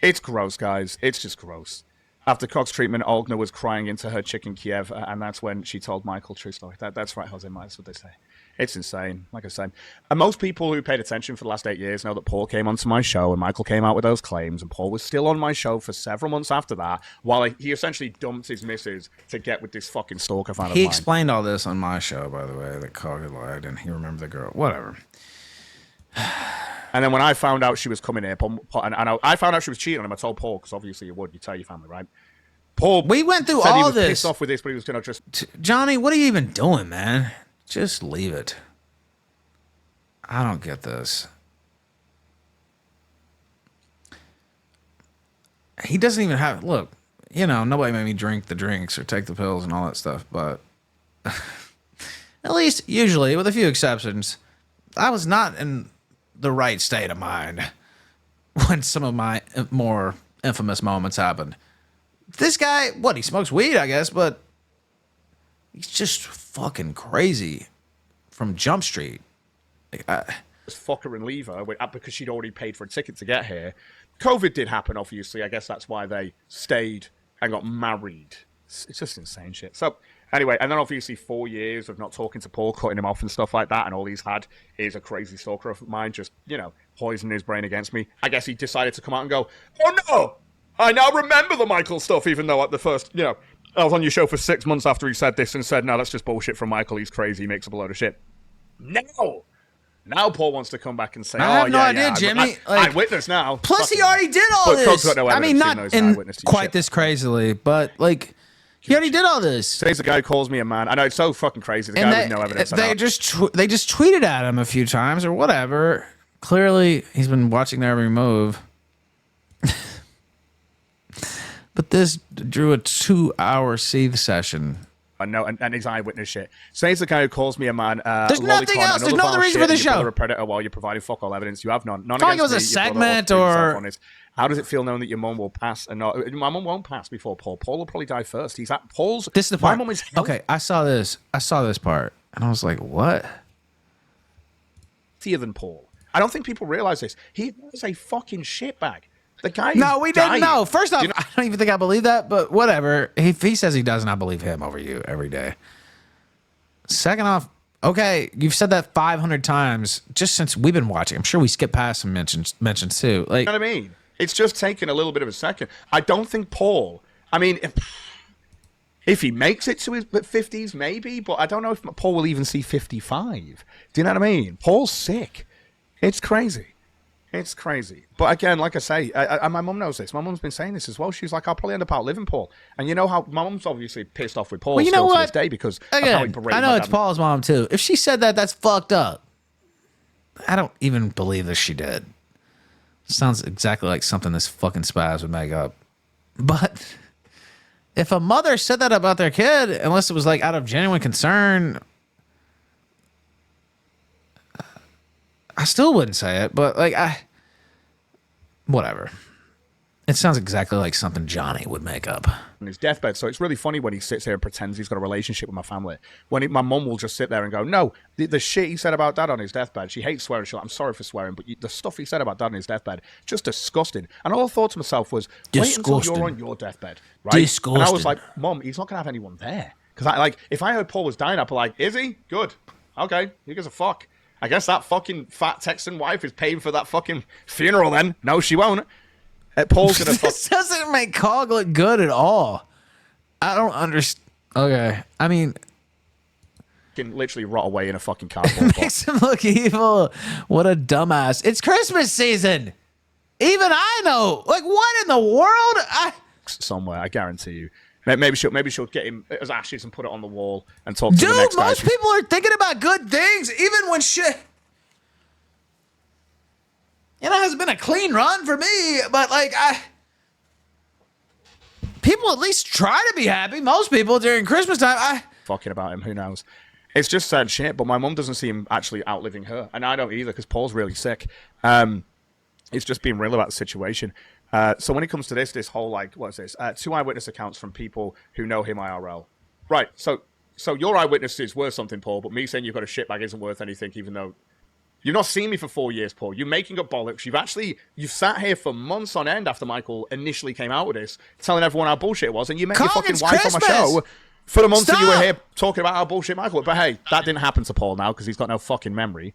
It's gross, guys. It's just gross. After Cog's treatment, Olga was crying into her chicken Kiev, and that's when she told Michael true story. That's right, Jose. That's what they say. It's insane, like I said. And most people who paid attention for the last 8 years know that Paul came onto my show, and Michael came out with those claims, and Paul was still on my show for several months after that, while he essentially dumped his missus to get with this fucking stalker fan of mine. He explained all this on my show, by the way, that Cog had lied, and he remembered the girl. Whatever. And then when I found out she was coming here, and I found out she was cheating on him, I told Paul, because obviously you tell your family, right? Paul, we went through said all he was this. Pissed off with this, but he was going to just... Johnny, what are you even doing, man? Just leave it. I don't get this. He doesn't even have, look, you know, nobody made me drink the drinks or take the pills and all that stuff, but at least usually, with a few exceptions, I was not in the right state of mind when some of my more infamous moments happened. This guy, what, he smokes weed, I guess, but he's just fucking crazy from Jump Street. Fuck her and leave her because she'd already paid for a ticket to get here. COVID did happen, obviously. I guess that's why they stayed and got married. It's just insane shit. So, anyway, and then obviously 4 years of not talking to Paul, cutting him off and stuff like that, and all he's had is a crazy stalker of mine just, you know, poisoning his brain against me. I guess he decided to come out and go, oh no, I now remember the Michael stuff, even though at the first, you know, I was on your show for 6 months after he said this and said, no, that's just bullshit from Michael. He's crazy. He makes up a load of shit. No. Now Paul wants to come back and say, I have no idea, Jimmy. I witness now. Plus, he already did all this. I mean, not in quite this crazily, but like, he already did all this. Today's the guy who calls me a man. I know, it's so fucking crazy. The guy with no evidence. They just tweeted at him a few times or whatever. Clearly, he's been watching their every move. But this drew a 2-hour seethe session. I know, and his eyewitness shit. Say's the guy who calls me a man. There's nothing else. There's no other reason for the show. You're a predator while you're providing fuck all evidence. You have none. None against me. It was a segment or... How does it feel knowing that your mum will pass? And not, my mum won't pass before Paul. Paul will probably die first. He's at Paul's... This is the part. My mum is... Okay, I saw this part. And I was like, what? Than Paul. I don't think people realize this. He was a fucking shitbag. The guy. No, we didn't know. First off, I don't even think I believe that, but whatever. If he says he doesn't, I believe him over you every day. Second off, okay, you've said that 500 times just since we've been watching. I'm sure we skipped past some mentions too. Like, you know what I mean? It's just taken a little bit of a second. I don't think Paul. I mean, if he makes it to his 50s, maybe, but I don't know if Paul will even see 55. Do you know what I mean? Paul's sick. It's crazy. It's crazy. But again, like I say, my mum knows this. My mum's been saying this as well. She's like, I'll probably end up outliving Paul. And you know how my mum's obviously pissed off with Paul still to this day because again, I know it's Paul's mom too. If she said that, that's fucked up. I don't even believe that she did. Sounds exactly like something this fucking spaz would make up. But if a mother said that about their kid, unless it was like out of genuine concern, I still wouldn't say it, but like whatever. It sounds exactly like something Johnny would make up. On his deathbed, so it's really funny when he sits here and pretends he's got a relationship with my family. My mum will just sit there and go, no, the shit he said about Dad on his deathbed, she hates swearing. She's like, I'm sorry for swearing, but the stuff he said about Dad on his deathbed, just disgusting. And all I thought to myself was, wait until you're on your deathbed, right? Disgusting. And I was like, Mum, he's not going to have anyone there. Because if I heard Paul was dying, I'd be like, is he? Good. Okay, who gives a fuck? I guess that fucking fat Texan wife is paying for that fucking funeral then. No, she won't. Paul's gonna This doesn't make Cog look good at all. I don't understand. Okay. I mean, can literally rot away in a fucking cardboard makes him look evil. What a dumbass. It's Christmas season. Even I know. Like, what in the world? Somewhere, I guarantee you. Maybe she'll get him as ashes and put it on the wall and talk to the next guy. Dude, most guy. people are thinking about good things, even when shit. You know, it's been a clean run for me, but like people at least try to be happy. Most people during Christmas time, fucking about him, who knows? It's just sad shit, but my mum doesn't see him actually outliving her, and I don't either because Paul's really sick. It's just being real about the situation. So when it comes to this whole, like, what is this? 2 eyewitness accounts from people who know him IRL. Right, so your eyewitness is worth something, Paul, but me saying you've got a shitbag isn't worth anything, even though you've not seen me for 4 years, Paul. You're making up bollocks. You've sat here for months on end after Michael initially came out with this, telling everyone how bullshit it was, and you met your fucking wife on my show for the months that you were here talking about how bullshit Michael was. But hey, that didn't happen to Paul now because he's got no fucking memory.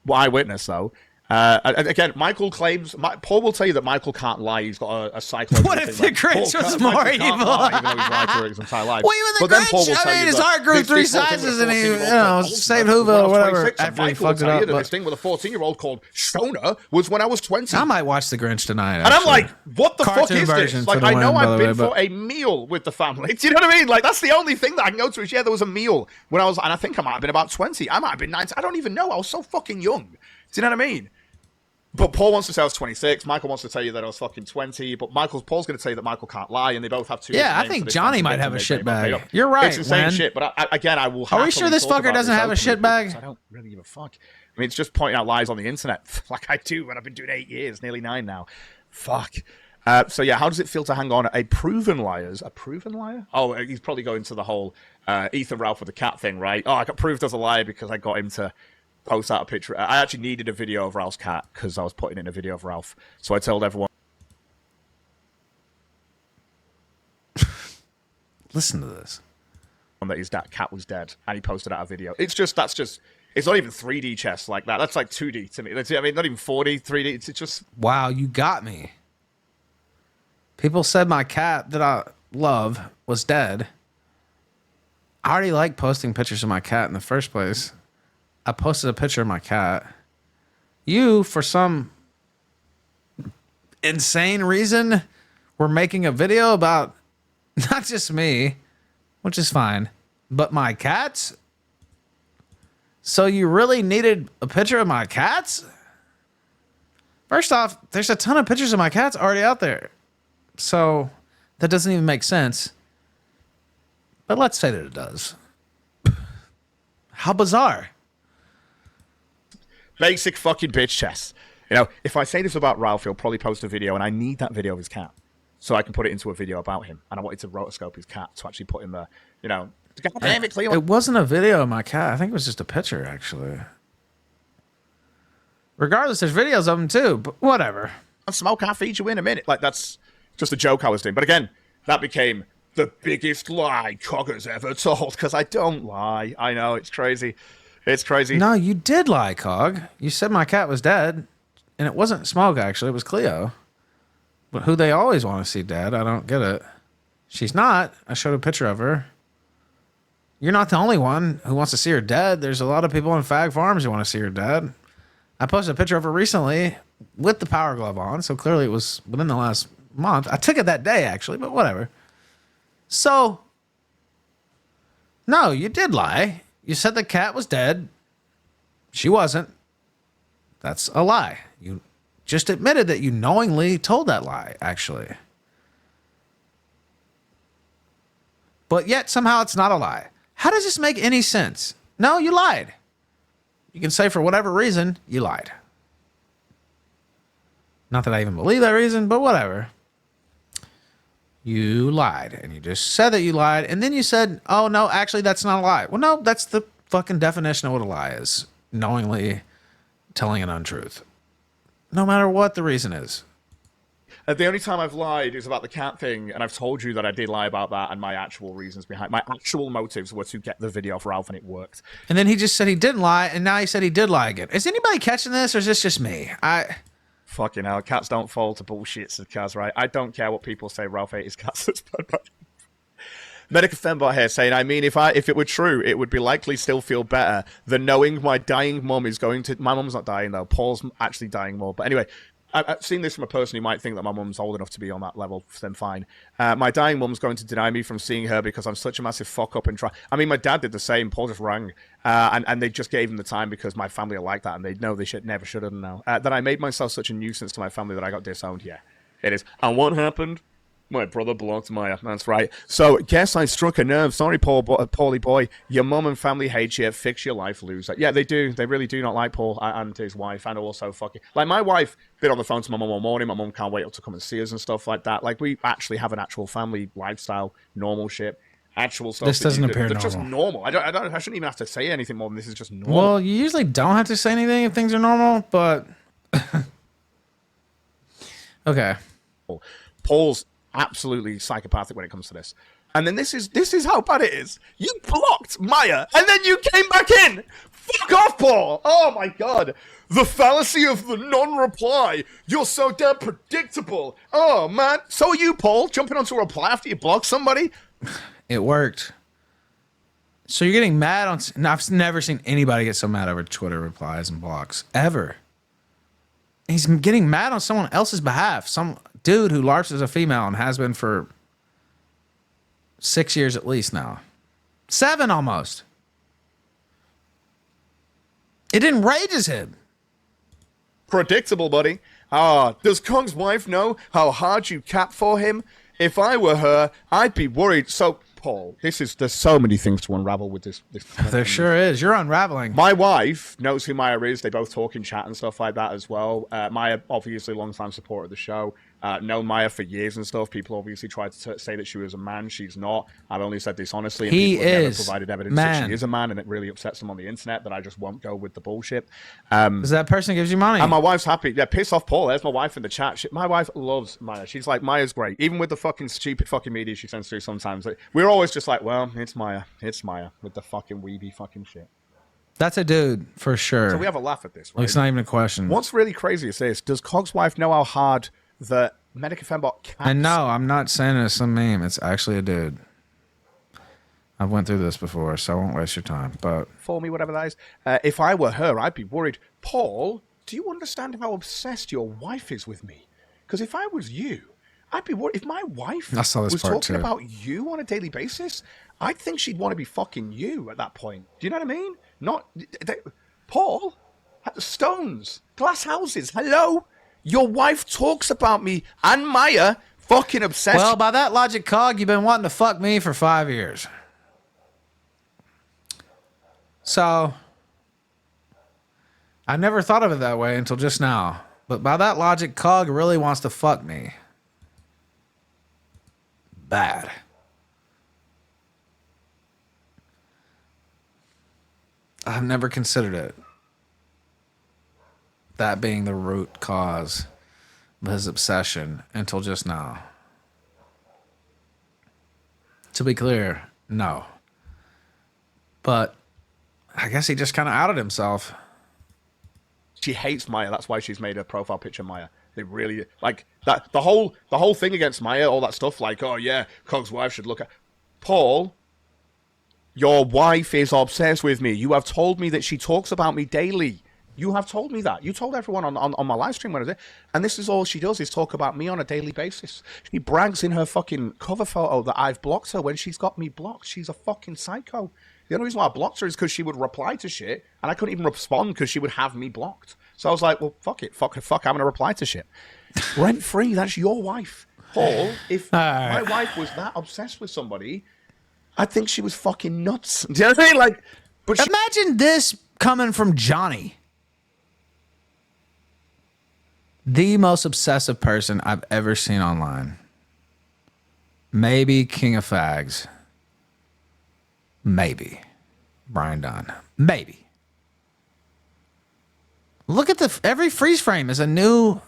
Well, eyewitness, though. Again, Michael claims... Paul will tell you that Michael can't lie. He's got a psychological What if the Grinch was more evil? Even though he's lied through his entire life. Well, even the Grinch, I mean, his heart grew 3 sizes and he, saved Whoville or whatever after he fucked it up. This thing with a 14-year-old called Shona was when I was 20. I might watch the Grinch tonight, actually. And I'm like, what the fuck is this? Like, I know I've been for a meal with the family. Do you know what I mean? Like, that's the only thing that I can go to is, yeah, there was a meal when I was... And I think I might have been about 20. I might have been 19. I don't even know. I was so fucking young. Do you know what I mean? But Paul wants to say I was 26. Michael wants to tell you that I was fucking 20. But Paul's going to tell you that Michael can't lie, and they both have two. Yeah, I names think for this Johnny kind of might have a victim shit they made bag. up. You're right, It's insane Len. shit. But again, I will. Are we sure happily this talk fucker about doesn't this have a openly shit bag? because I don't really give a fuck. I mean, it's just pointing out lies on the internet, like I do when I've been doing 8 years, nearly 9 now. Fuck. So yeah, how does it feel to hang on a proven liar? A proven liar? Oh, he's probably going to the whole Ethan Ralph with the cat thing, right? Oh, I got proved as a liar because I got him to post out a picture. I actually needed a video of Ralph's cat because I was putting in a video of Ralph. So I told everyone. Listen to this. That his cat was dead, and he posted out a video. It's not even 3D chess like that. That's like 2D to me. I mean, not even 4D, 3D. It's just Wow, you got me. People said my cat that I love was dead. I already like posting pictures of my cat in the first place. I posted a picture of my cat. You, for some insane reason, were making a video about not just me, which is fine, but my cats? So you really needed a picture of my cats? First off, there's a ton of pictures of my cats already out there. So that doesn't even make sense. But let's say that it does. How bizarre. basic fucking bitch chess. You know, if I say this about Ralph, he'll probably post a video, and I need that video of his cat so I can put it into a video about him. And I wanted to rotoscope his cat to actually put in the, you know, it wasn't a video of my cat. I think it was just a picture, actually. Regardless, there's videos of him too, but whatever. Smoke, I'll feed you in a minute. Like, that's just a joke I was doing. But again, that became the biggest lie Cogger's ever told, because I don't lie. I know, it's crazy. It's crazy. No, you did lie, Cog. You said my cat was dead, and it wasn't Smoke, actually. It was Cleo. But who they always want to see dead, I don't get it. She's not. I showed a picture of her. You're not the only one who wants to see her dead. There's a lot of people in Fag Farms who want to see her dead. I posted a picture of her recently with the power glove on, so clearly it was within the last month. I took it that day, actually, but whatever. So, no, you did lie. You said the cat was dead. She wasn't. That's a lie. You just admitted that you knowingly told that lie, actually. But yet, somehow, it's not a lie. How does this make any sense? No, you lied. You can say for whatever reason, you lied. Not that I even believe that reason, but whatever. You lied, and you just said that you lied, and then you said, oh, no, actually, that's not a lie. Well, no, that's the fucking definition of what a lie is. Knowingly telling an untruth. No matter what the reason is. The only time I've lied is about the cat thing, and I've told you that I did lie about that, and my actual reasons behind my actual motives were to get the video for Ralph, and it worked. And then he just said he didn't lie, and now he said he did lie again. Is anybody catching this, or is this just me? Fucking hell, cats don't fall to bullshit, said Kaz, right? I don't care what people say, Ralph ate his cats. Medical Fembot here saying, I mean, if it were true, it would be likely still feel better than knowing my dying mum is going to... My mum's not dying, though. Paul's actually dying more. But anyway, I've seen this from a person who might think that my mum's old enough to be on that level, then fine. My dying mum's going to deny me from seeing her because I'm such a massive fuck up and try. I mean, my dad did the same. Paul just rang. And they just gave him the time because my family are like that, and they know they never should have now. That I made myself such a nuisance to my family that I got disowned. Yeah, it is. And what happened? My brother blocked Maya. That's right. So, guess I struck a nerve. Sorry, Paulie boy. Your mum and family hate you. Fix your life, loser. Yeah, they do. They really do not like Paul and his wife, and also fucking... Like, my wife been on the phone to my mum all morning. My mum can't wait up to come and see us and stuff like that. Like, we actually have an actual family lifestyle, normal shit, actual stuff. This doesn't appear normal. Just normal. I shouldn't even have to say anything more than this is just normal. Well, you usually don't have to say anything if things are normal, but... Okay. Paul's absolutely psychopathic when it comes to this. And then this is how bad it is. You blocked Maya, and then you came back in. Fuck off, Paul. Oh my god. The fallacy of the non-reply. You're so damn predictable. Oh man. So are you, Paul, jumping onto a reply after you block somebody? It worked. So you're getting mad on... No, I've never seen anybody get so mad over Twitter replies and blocks. Ever. He's getting mad on someone else's behalf. Some dude who LARPs as a female and has been for 6 years at least now. 7 almost. It enrages him. Predictable, buddy. Does Kong's wife know how hard you cap for him? If I were her, I'd be worried. So, Paul, there's so many things to unravel with this. There sure is. You're unraveling. My wife knows who Maya is. They both talk in chat and stuff like that as well. Maya, obviously, long-time supporter of the show. Known Maya for years and stuff. People obviously tried to say that she was a man. She's not. I've only said this honestly. And He people have never is provided evidence man. that she is a man, and it really upsets them on the internet that I just won't go with the bullshit. Because that person gives you money. And my wife's happy. Yeah, piss off Paul. There's my wife in the chat. My wife loves Maya. She's like, Maya's great. Even with the fucking stupid fucking media she sends through sometimes. Like, we're always just like, well, it's Maya. It's Maya with the fucking weeby fucking shit. That's a dude, for sure. So we have a laugh at this, right? It's not even a question. What's really crazy is this. Does Cog's wife know how hard the Medica Fembot caps? And no, I'm not saying it's some meme. It's actually a dude. I've went through this before, so I won't waste your time. But for me, whatever that is. If I were her, I'd be worried. Paul, do you understand how obsessed your wife is with me? Because if I was you, I'd be worried. If my wife I saw this was part talking too. about you on a daily basis, I'd think she'd want to be fucking you at that point. Do you know what I mean? Not Paul. Stones, glass houses. Hello, your wife talks about me and Maya. Fucking obsessed. well, by that logic, Cog, you've been wanting to fuck me for 5 years. So I never thought of it that way until just now. But by that logic, Cog really wants to fuck me. Bad. I've never considered it. That being the root cause of his obsession until just now. To be clear, no. But I guess he just kind of outed himself. She hates Maya. That's why she's made a profile picture Maya. They really like that. The whole thing against Maya, all that stuff. Like, oh yeah, Cog's wife should look at Paul. Your wife is obsessed with me. You have told me that she talks about me daily. You have told me that. You told everyone on my live stream when I did. And this is all she does is talk about me on a daily basis. She brags in her fucking cover photo that I've blocked her when she's got me blocked. She's a fucking psycho. The only reason why I blocked her is because she would reply to shit, and I couldn't even respond because she would have me blocked. So I was like, well, fuck it. Fuck, I'm going to reply to shit. Rent-free, that's your wife. Paul, if my wife was that obsessed with somebody, I think she was fucking nuts. Do you know what I mean? Like, but imagine this coming from Johnny. The most obsessive person I've ever seen online. Maybe King of Fags. Maybe Brian Dunn. Maybe. Look at every freeze frame is a new.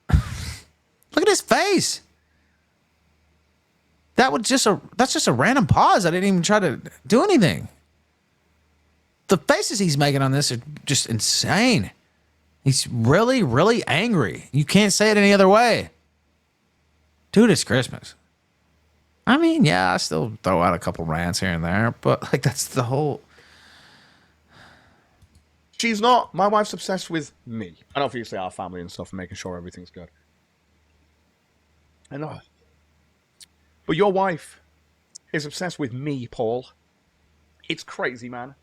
Look at his face. That's just a random pause. I didn't even try to do anything. The faces he's making on this are just insane. He's really, really angry. You can't say it any other way. Dude, it's Christmas. I mean, yeah, I still throw out a couple rants here and there, but like that's the whole. She's not. My wife's obsessed with me. And obviously our family and stuff and making sure everything's good. I know. But your wife is obsessed with me, Paul. It's crazy, man.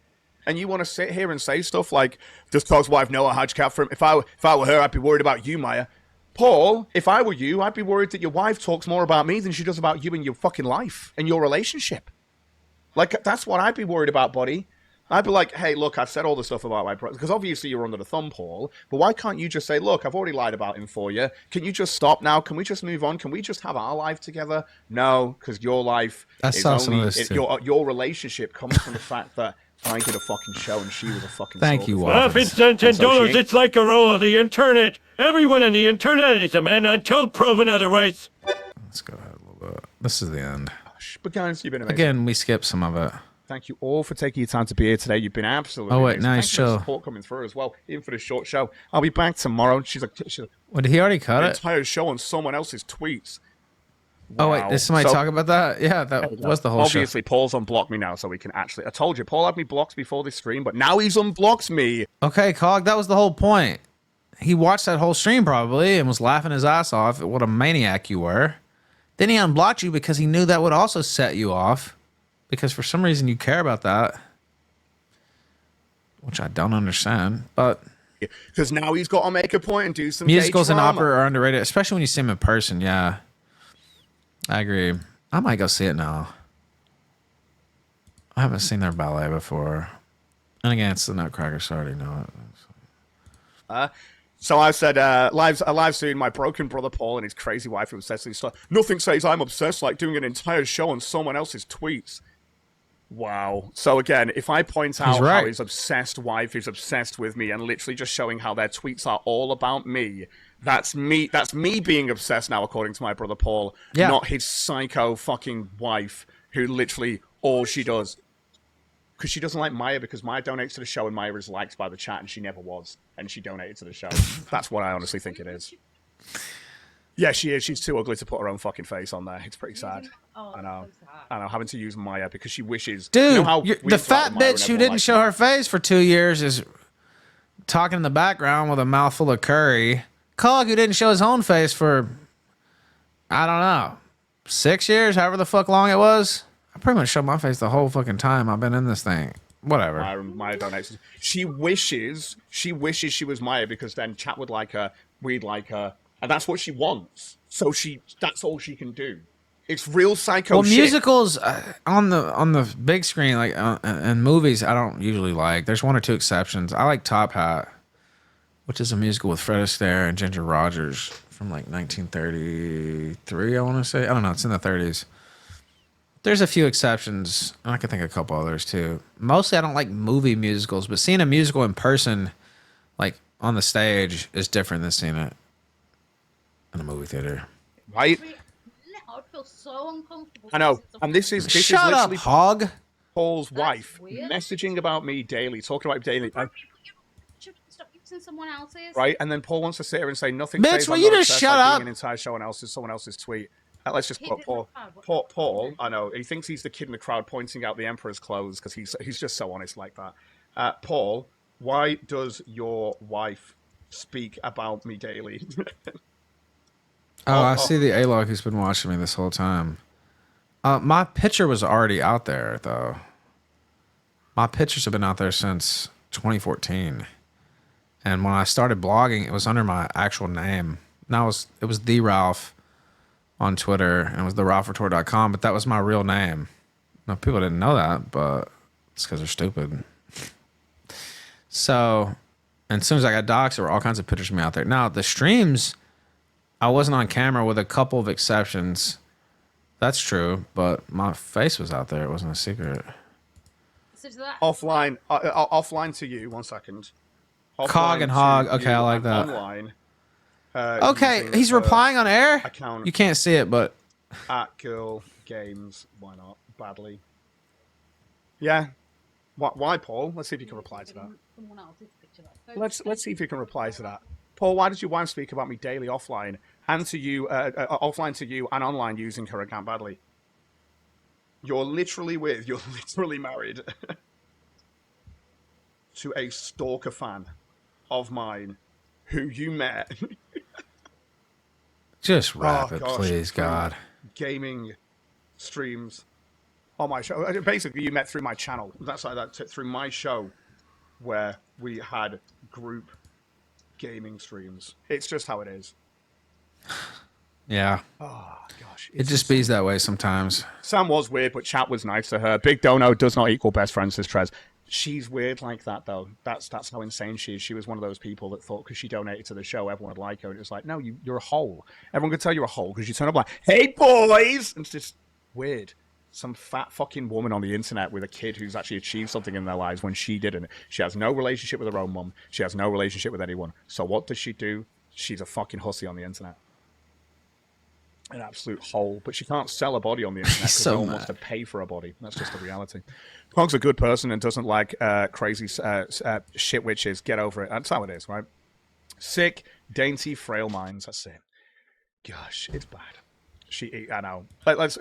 And you want to sit here and say stuff like, does Cog's wife know a Hajj cap for him? If I were her, I'd be worried about you, Maya. Paul, if I were you, I'd be worried that your wife talks more about me than she does about you and your fucking life and your relationship. Like, that's what I'd be worried about, buddy. I'd be like, hey, look, I've said all the stuff about my... Because obviously you're under the thumb, Paul. But why can't you just say, look, I've already lied about him for you. Can you just stop now? Can we just move on? Can we just have our life together? No, because your life is only... Your relationship comes from the fact that I did a fucking show and she was a fucking... Thank you, Well, if it's $10, it's like a roll of the internet. Everyone on the internet is a man until proven otherwise. Let's go ahead a little bit. This is the end. But guys, you've been amazing. Again, we skipped some of it. Thank you all for taking your time to be here today. You've been absolutely wait, amazing. nice Thanks for the show. support coming through as well, even for the short show. I'll be back tomorrow. She's like, What, did he already cut an it? entire show on someone else's tweets. Oh, wait, Wow. did somebody So- talk about that? Yeah, that was the whole Obviously, Paul's unblocked me now, so we can actually... I told you, Paul had me blocked before this stream, but now he's unblocked me. show. Okay, Cog, that was the whole point. He watched that whole stream probably and was laughing his ass off at what a maniac you were. Then he unblocked you because he knew that would also set you off. Because for some reason you care about that. Which I don't understand. But because now he's got to make a point and do some Musicals gay and drama. opera are underrated, especially when you see them in person. Yeah, I agree. I might go see it now. I haven't seen their ballet before. And again, it's the Nutcracker, so I already know it. So I said, live soon, my broken brother Paul and his crazy wife who obsessed with stuff. Nothing says I'm obsessed like doing an entire show on someone else's tweets. Wow. So again, if I point out how his obsessed wife is obsessed with me and literally just showing how their tweets are all about me, that's me being obsessed now, according to my brother Paul, not his psycho fucking wife who literally all she does. Because she doesn't like Maya, because Maya donates to the show and Maya is liked by the chat and she never was. And she donated to the show. That's what I honestly think it is. Yeah, she is. She's too ugly to put her own fucking face on there. It's pretty sad. I know. I know, having to use Maya because she wishes... Dude, you know how the fat bitch who didn't show her face for 2 years is talking in the background with a mouthful of curry. Cog, who didn't show his own face for, I don't know, 6 years, however the fuck long it was. I pretty much showed my face the whole fucking time I've been in this thing. Whatever. Maya donates. She wishes she was Maya because then chat would like her, we'd like her, and that's what she wants. So that's all she can do. It's real psycho shit. Musicals on the big screen, like and movies, I don't usually like. There's one or two exceptions. I like Top Hat, which is a musical with Fred Astaire and Ginger Rogers from like 1933. I want to say. I don't know. It's in the 30s. There's a few exceptions. I can think of a couple others too. Mostly, I don't like movie musicals, but seeing a musical in person, like on the stage, is different than seeing it in a movie theater. Right? I feel so uncomfortable. I know. And this is Shut up, literally hog. Paul's wife messaging about me daily, talking about daily. Should stop using someone else's. Right? And then Paul wants to sit here and say nothing. Bitch, will you just shut up? An entire show on someone else's tweet. Let's just quote Paul. Paul, I know he thinks he's the kid in the crowd pointing out the Emperor's clothes because he's just so honest like that. Paul, why does your wife speak about me daily? I see the A-Log who's been watching me this whole time. My picture was already out there though. My pictures have been out there since 2014, and when I started blogging, it was under my actual name. Now it was the Ralph on Twitter, and it was theralphretour.com, but that was my real name. Now, people didn't know that, but it's because they're stupid. So, and as soon as I got doxxed, there were all kinds of pictures of me out there. Now, the streams, I wasn't on camera with a couple of exceptions. That's true, but my face was out there. It wasn't a secret. So that... Offline to you, 1 second. Cog and hog. Okay, I like that. Online. Okay, he's replying on air? Account You can't see it, but... At Girl Games. Why not? Badly. Yeah. Why, Paul? Let's see if you can reply to that. Let's see if you can reply to that. Paul, why does your wife speak about me daily offline and to you, offline to you and online using her account badly? You're literally married to a stalker fan of mine who you met. Just wrap it, please, God. Gaming streams on my show. Basically, you met through my channel. That's like that, through my show where we had group gaming streams. It's just how it is. Yeah. Oh, gosh. It just bees that way sometimes. Sam was weird, but chat was nice to her. Big Dono does not equal best friends, says Trez. She's weird like that, though. That's how insane she is. She was one of those people that thought because she donated to the show, everyone would like her. And it's like, no, you're a hole. Everyone could tell you're a hole because you turn up like, hey, boys! And it's just weird. Some fat fucking woman on the internet with a kid who's actually achieved something in their lives when she didn't. She has no relationship with her own mum. She has no relationship with anyone. So what does she do? She's a fucking hussy on the internet. An absolute hole. But she can't sell a body on the internet because no one wants to pay for a body. That's just the reality. Kong's a good person and doesn't like crazy shit witches. Get over it. That's how it is, right? Sick, dainty, frail minds. That's it. Gosh, it's bad. I know.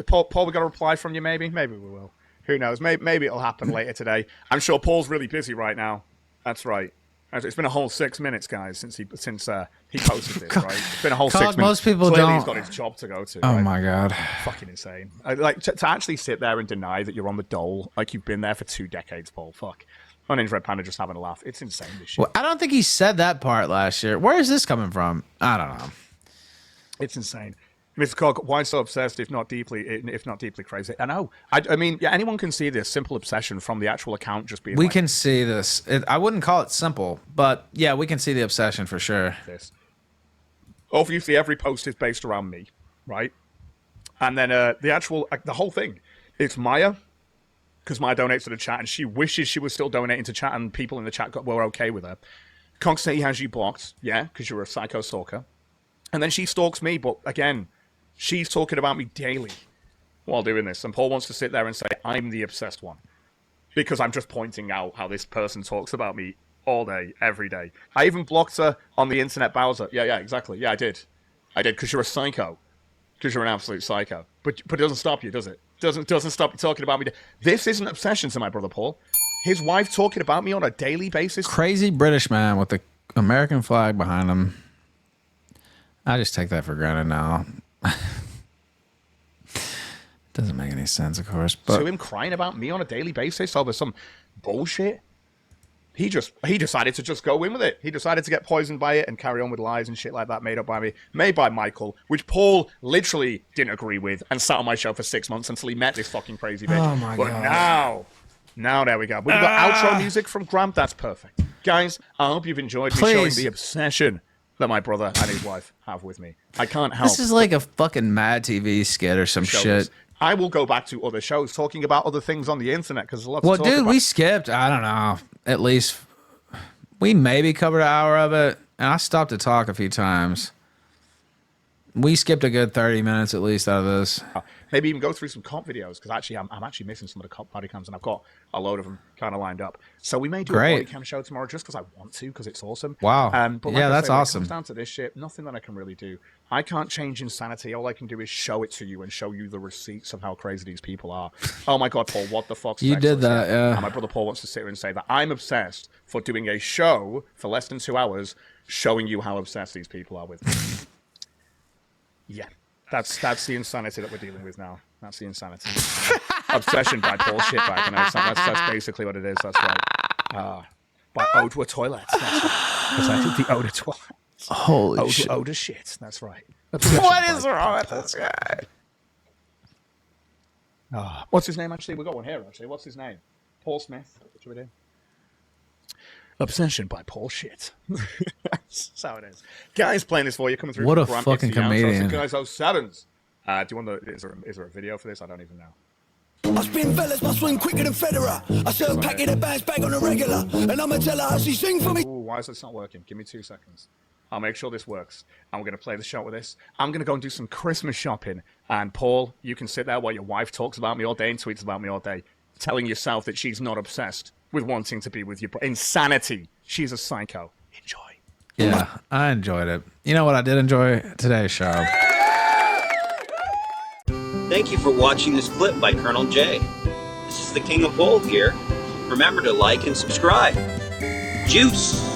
Paul, we got a reply from you, maybe? Maybe we will. Who knows? Maybe it'll happen later today. I'm sure Paul's really busy right now. That's right. It's been a whole 6 minutes, guys, since he posted this, right? It's been a whole 6 minutes. Most people Clearly don't. He's got his job to go to. Oh, right? my God. Fucking insane. Like, to actually sit there and deny that you're on the dole, like you've been there for 2 decades, Paul. Fuck. Red Panda just having a laugh. It's insane, this shit. Well, I don't think he said that part last year. Where is this coming from? I don't know. It's insane. Mr. Cog, why so obsessed if not deeply crazy? I know. I mean, yeah, anyone can see this simple obsession from the actual account just being We like, can see this. I wouldn't call it simple, but yeah, we can see the obsession for sure. this. Obviously, every post is based around me, right? And then the whole thing, it's Maya, because Maya donates to the chat, and she wishes she was still donating to chat, and people in the chat were okay with her. Conk say he has you blocked, yeah, because you're a psycho stalker. And then she stalks me, but again, she's talking about me daily while doing this. And Paul wants to sit there and say, I'm the obsessed one. Because I'm just pointing out how this person talks about me all day, every day. I even blocked her on the internet browser. Yeah, exactly. Yeah, I did, because you're a psycho. Because you're an absolute psycho. But it doesn't stop you, does it? Doesn't stop you talking about me. This is an obsession to my brother Paul. His wife talking about me on a daily basis. Crazy British man with the American flag behind him. I just take that for granted now. Doesn't make any sense, of course. But so him crying about me on a daily basis over some bullshit. He decided to just go in with it. He decided to get poisoned by it and carry on with lies and shit like that made by Michael, which Paul literally didn't agree with and sat on my show for 6 months until he met this fucking crazy bitch. Oh my God. Now there we go. We've got outro music from Graham. That's perfect. Guys, I hope you've enjoyed me showing the obsession that my brother and his wife have with me. I can't help. This is like a fucking Mad TV skit or some shit. I will go back to other shows talking about other things on the internet because there's a lot to Well, talk dude, about. we skipped, I don't know, at least we maybe covered an hour of it, and I stopped to talk a few times. We skipped a good 30 minutes at least out of this. Maybe even go through some comp videos because actually I'm actually missing some of the comp body cams and I've got a load of them kind of lined up. So we may do a body cam show tomorrow just because I want to because it's awesome. Wow. But yeah, that's awesome. When it comes down to this shit, nothing that I can really do. I can't change insanity. All I can do is show it to you and show you the receipts of how crazy these people are. Oh my God, Paul, what the fuck's You did that, yeah. And my brother Paul wants to sit here and say that I'm obsessed for doing a show for less than 2 hours showing you how obsessed these people are with me. Yeah. That's the insanity that we're dealing with now. That's the insanity. Obsession by Paul Shitbag. And that's basically what it is. That's right. By Odor Toilets. That's right. The Odor Toilets. Holy shit. Odor shit. That's right. What is wrong with this guy? What's his name, actually? We've got one here, actually. What's his name? Paul Smith. What should we do? Obsession by Paul Shit. That's how it is. Guys, playing this for you, coming through. What a from fucking comedian. Guys, 07s. Do you want is there a video for this? I don't even know. I spin fellas, my swing quicker than Federer. I serve packing a bags back on a regular, and I'ma tell her how she sing for me. Ooh, why is this not working? Give me 2 seconds. I'll make sure this works. And we're going to play the shot with this. I'm going to go and do some Christmas shopping. And Paul, you can sit there while your wife talks about me all day and tweets about me all day, telling yourself that she's not obsessed with wanting to be with you. Insanity. She's a psycho. Enjoy. Yeah, I enjoyed it. You know what I did enjoy? Today's show. Thank you for watching this clip by Colonel J. This is the King of Bold here. Remember to like and subscribe. Juice!